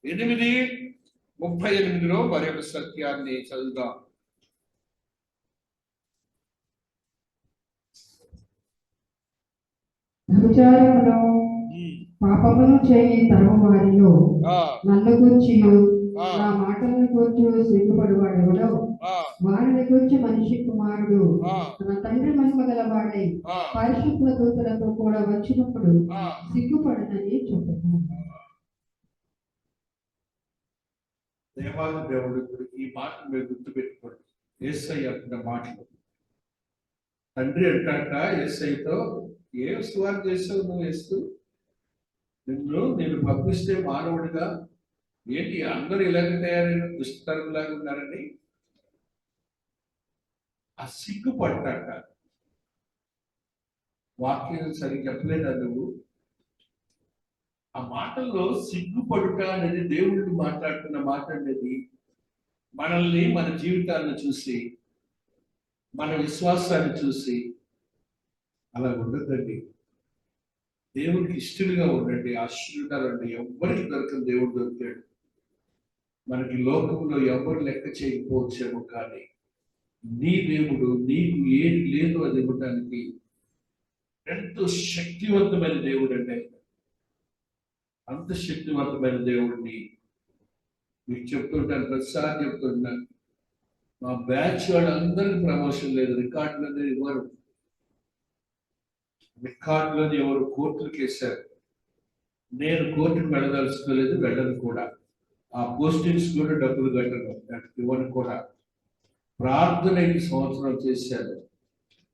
A: 8:38లో మరొక సత్యాన్ని చదువుదాం.
D: వ్యభిచారమును పాపమును చేయి తరము వారిలో నన్ను గూర్చి నా మాటలను గూర్చి సిగ్గుపడువాడెవడో వారిని గూర్చి మనిషి కుమారుడు తన తండ్రి మహిమ గలవాడై పరిశుద్ధ దూతలతో కూడా వచ్చినప్పుడు సిగ్గుపడనని చెప్పాను.
A: దేవాది దేవుడు ఈ మాటలు మీరు గుర్తుపెట్టుకోండి. యేసయ్య అంటున్న మాటలు తండ్రి అంటాట యేసయ్యతో ఏ సువార్త చేసావు నువ్వు వేస్తూ నేను పంపిస్తే మానవుడిగా ఏంటి అందరూ ఇలాగ తయారైన దుష్టతరంలాగా ఉన్నారని ఆ సిగ్గుపడ్డాట. వాక్యం సరిగ్గా చెప్పలేదా నువ్వు? ఆ మాటల్లో సిగ్గుపడుట అనేది దేవుడిని మాట్లాడుతున్న మాట అనేది మనల్ని మన జీవితాలను చూసి మన విశ్వాసాన్ని చూసి అలా ఉండదండి. దేవుడికి ఇష్టలుగా ఉండండి, ఆశీర్వాదాలండి. ఎవ్వరికి దొరకని దేవుడు దొరికాడు. మనకి లోకంలో ఎవరు లెక్క చేయకపోవచ్చేమో, కానీ నీ దేవుడు నీకు ఏది లేదు అది ఇవ్వడానికి ఎంతో శక్తివంతమైన దేవుడు అండి. అంత శక్తివంతమైన దేవుడిని మీకు చెప్తుంటాను, ప్రతిసారి చెప్తున్నాను. మా బ్యాచ్ వాళ్ళందరికీ ప్రమోషన్ లేదు, రికార్డులు అనేది ఇవ్వరు. రికార్డులని ఎవరు కోర్టులకు వేశారు. నేను కోర్టుకు వెళ్ళదలుచుకోలేదు, వెళ్ళను కూడా. ఆ పోస్టింగ్స్ కూడా డబ్బులు కట్టను, ఇవ్వను కూడా. ప్రార్థన 5 సంవత్సరాలు చేశాను.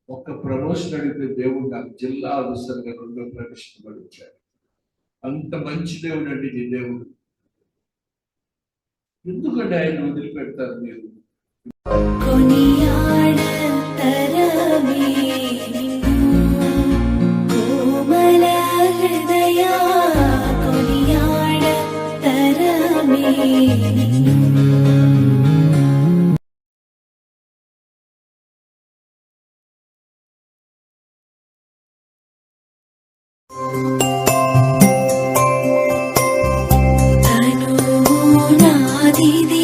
A: ఒక్క ప్రమోషన్ అడిగితే దేవుడు నాకు జిల్లా ఆఫీసర్గా 2వ ప్రమోషన్ పడిచ్చాడు. అంత మంచి దేవుడు అండి నీ దేవుడు. ఎందుకంటే ఆయన వదిలిపెడతారు మీరు?
E: నాదిది